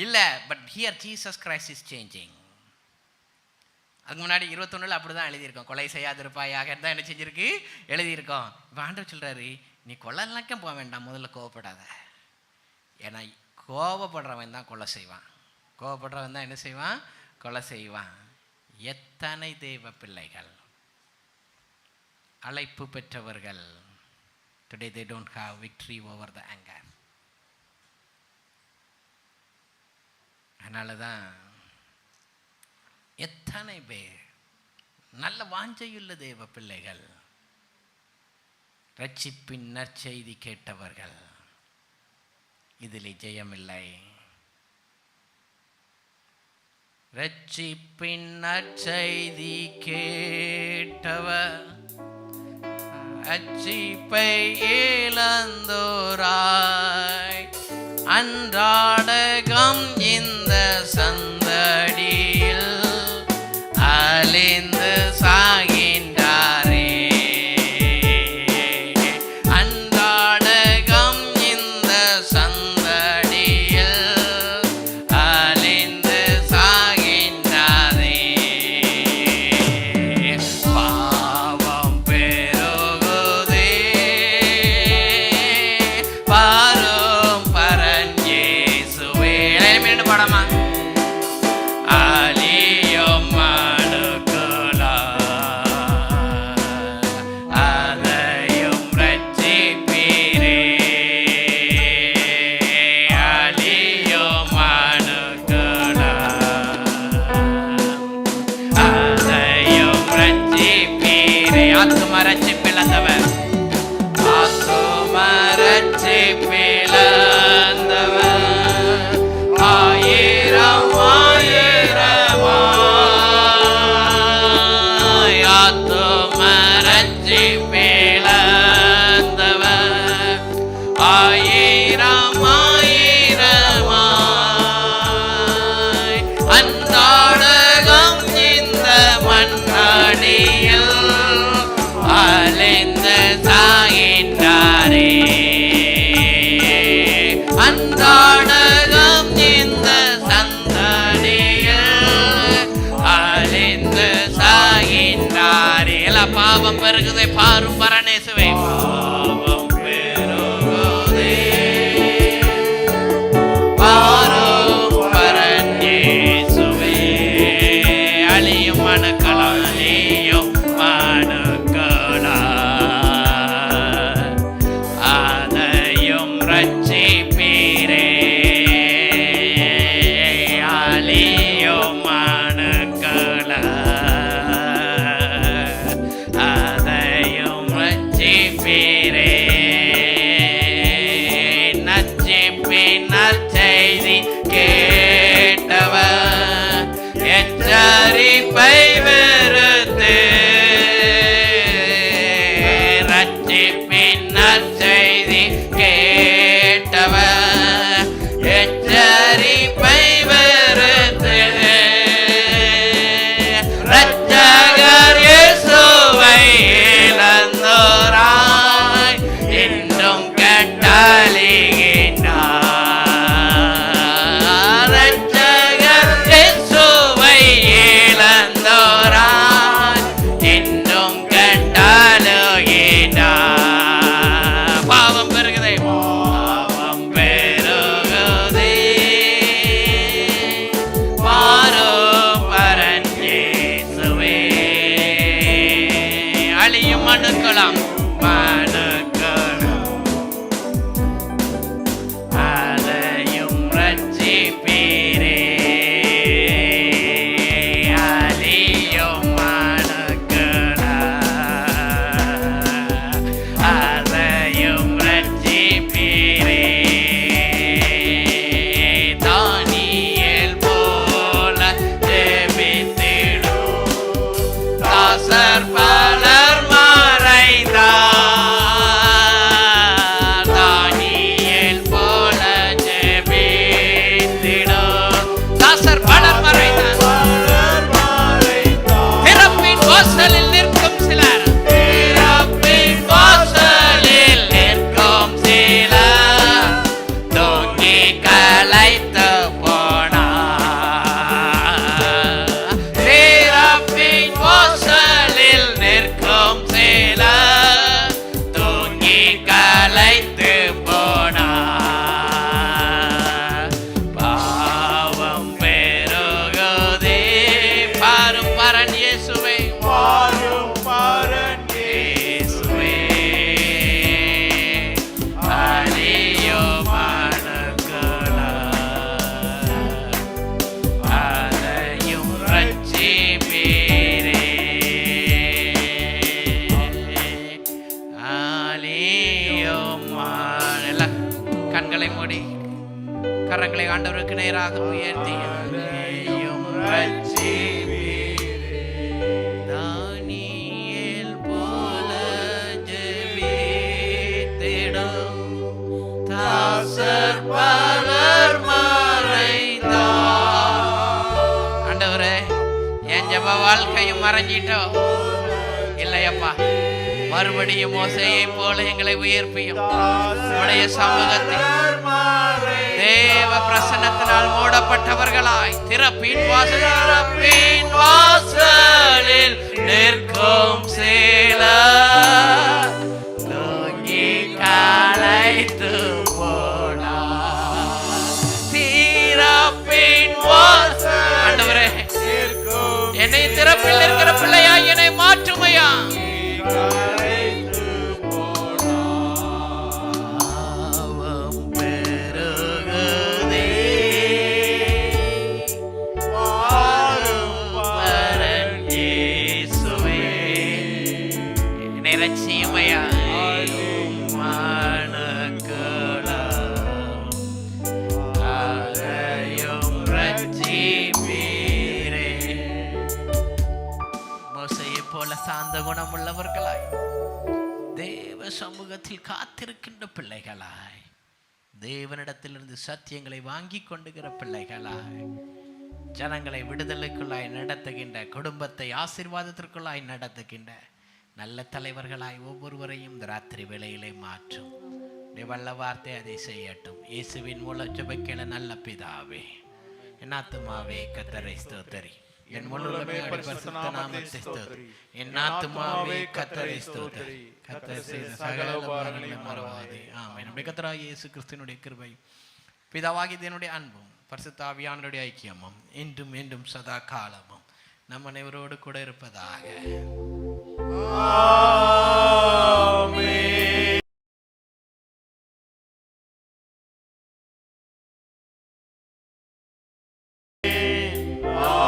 Speaker 5: இல்ல. But here Jesus Christ is changing. அதுக்கு முன்னாடி 21 அப்படிதான் எழுதியிருக்கோம். கொலை செய்யாதிருப்பாயாக தான் என்ன செஞ்சிருக்கு? எழுதியிருக்கோம். இப்போ ஆண்டவர் சொல்றாரு, நீ கொலைக்கே போக வேண்டாம், முதல்ல கோவப்படாத. ஏன்னா கோபப்படுறவன் தான் கொலை செய்வான். கோபப்படுறவன் தான் என்ன செய்வான்? கொலை செய்வான். எத்தனை தெய்வ பிள்ளைகள், அழைப்பு பெற்றவர்கள், today they don't have victory over the anger. அதனால தான் எத்தனை பேர் நல்ல வாஞ்சையுள்ள தெய்வ பிள்ளைகள், ரட்சிப்பின் நற்செய்தி கேட்டவர்கள், இதில் ஜெயமில்லை. ரட்சிப்பின் நற்செய்தி கேட்டவர் ரட்சிப்பை இழந்தோராய் அன்றாடகம் இந்த சந்தடியில் அழிந்து சாகின்றாரே. அன்றாடகம் இந்த சந்தடியில் அழிந்து சாகின்றாரே. பாவம் பெருகுதே, பாரும் பரன் இயேசுவே. மீண்டும் பாடமா? அலியும் மனுக்குலா அதையும் ரட்சிப்பீரே. அலியும் மனுக்குலா அதையும் ரட்சிப்பீரே. ஆத்தும ரட்சிப்பிழந்தவர், ஆத்தும ரட்சிப்பிழந்தவர் ஆயிரம் ஆயிரமாய் ஆத்தும ரட்சிப்பிழந்தவர் ஆயிரம் ஆயிரமாய் அன்றாடகம் இந்த மண்ணாடியில் அலைந்து சாகின்றாரே. அன்றாடகம் இந்த சந்தடியில் அலைந்து சாகின்றாரே. எல்லாம் பாவம் பெருகுதே, பாரும் பரநேசுவே. பாவம் பெருகுதே, பாரும் பரநேசுவே. அழியும் மனுக்களா, அழியும் மனுக்களா அதையும் ரட்சிப்பீரே. அழியும் மனுக்களா அதையும் ரட்சிப்பீரே. எச்சரிப்பை வெறுத்து ரட்சிப்பின் நற்செய்தி கேட்டவர் எச்சரிப்பை வெறுத்து ரட்சகர் இயேசுவை இழந்தோராய் என்றும் கட்டளையிட்டார். ரட்சகர் இயேசுவை இழந்தோராய் என்றும் கட்டளையிட்டார். பாவம் பெருகுதே, பாவம் பெருகுதே, மாறும் பரன் இயேசுவே. அழியும் மனுக்கலாம் மனுக்கலாம் அதையும் ரட்சிப்பீரே. அழியும் மனுக்கலாம் அதையும் ரட்சிப்பீரே. தானியேல் போல ஜெபித்திடும் தாசர் பலர் மறைந்தார். தானியேல் போல ஜெபித்திடும் தாசர் பலர் மறைந்தார். திறப்பின் வாசலில் நிற்கும் சிலர், திறப்பின் வாசலில் நிற்கும் சிலர் தூங்கி களைத்து போனார். திறப்பின் வாசலில் நிற்கும் சிலர் தூங்கி களைத்து போனார். பாவம் பெருகுதே, பாரும் பரன் இயேசுவே,
Speaker 2: பாரும் பரன்
Speaker 5: இயேசுவே. அழியும் மனுக்கலாம் அதையும் ரட்சிப்பீரே. அழியும் எல்லாம் கண்களை மூடி கரங்களை ஆண்டவருக்கு நேராக உயர்த்தி அழியும் ரட்சிப்பீரே. தானியேல் போல ஜெபித்திடும் தாசர் பலர் மறைந்தார். ஆண்டவரே, என் ஜெப வாழ்க்கையும் மறைஞ்சிட்டோம் இல்லையப்பா, மறுபடியும் மோசேயை போல எங்களை உயர்ப்பியும் உடைய சமூகத்தில் தேவ பிரசன்னத்தினால் மூடப்பட்டவர்களாய் திறப்பின் வாசலில் நிற்கும் சிலர் தூங்கி களைத்து போனார். திறப்பின் வாசல் ஆண்டவரே, என்னை திறப்பில் இருக்கிற பிள்ளையா என்னை மாற்றுமையா. பாவம் பெருகுதே, பாரும் பரன் இயேசுவே. என்னை ரட்சியுமையா. மனுக்கலாம் அதையும் ரட்சிப்பீரே. மோசேயை போல சாந்த குணமுள்ளவர்களாய் தேவ சமூகத்தில் காத்திருக்கின்ற பிள்ளைகளாய், தேவனிடத்திலிருந்து சத்தியங்களை வாங்கி கொண்டுகிற பிள்ளைகளாய், ஜனங்களை விடுதலைக்குள்ளாய் நடத்துகின்ற, குடும்பத்தை ஆசீர்வாதத்திற்குள்ளாய் நடத்துகின்ற நல்ல தலைவர்களாய் ஒவ்வொருவரையும் இந்த ராத்திரி வேளையிலே மாற்றும். வல்ல வார்த்தை அதை செய்யட்டும். இயேசுவின் மூலம் ஜெபிக்கிற நல்ல பிதாவே, என் ஆத்துமாவே கர்த்தரை ஸ்தோத்திரி, என் முழுவதுமே பரிசுத்த நாமத்தை ஸ்தோத்திரி. என் ஆத்துமாவே கர்த்தரை ஸ்தோத்திரி, கர்த்தர் செய்த சகல உபகாரங்களையும் மறவாதே. ஆமென். நம்முடைய கர்த்தராகிய இயேசு கிறிஸ்துவினுடைய கிருபை, பிதாவாகிய தேவனுடைய அன்பும், பரிசுத்த ஆவியானவருடைய ஐக்கியமும் இன்றும் என்றும் சதா காலமும் நம் அனைவரோடு கூட இருப்பதாக.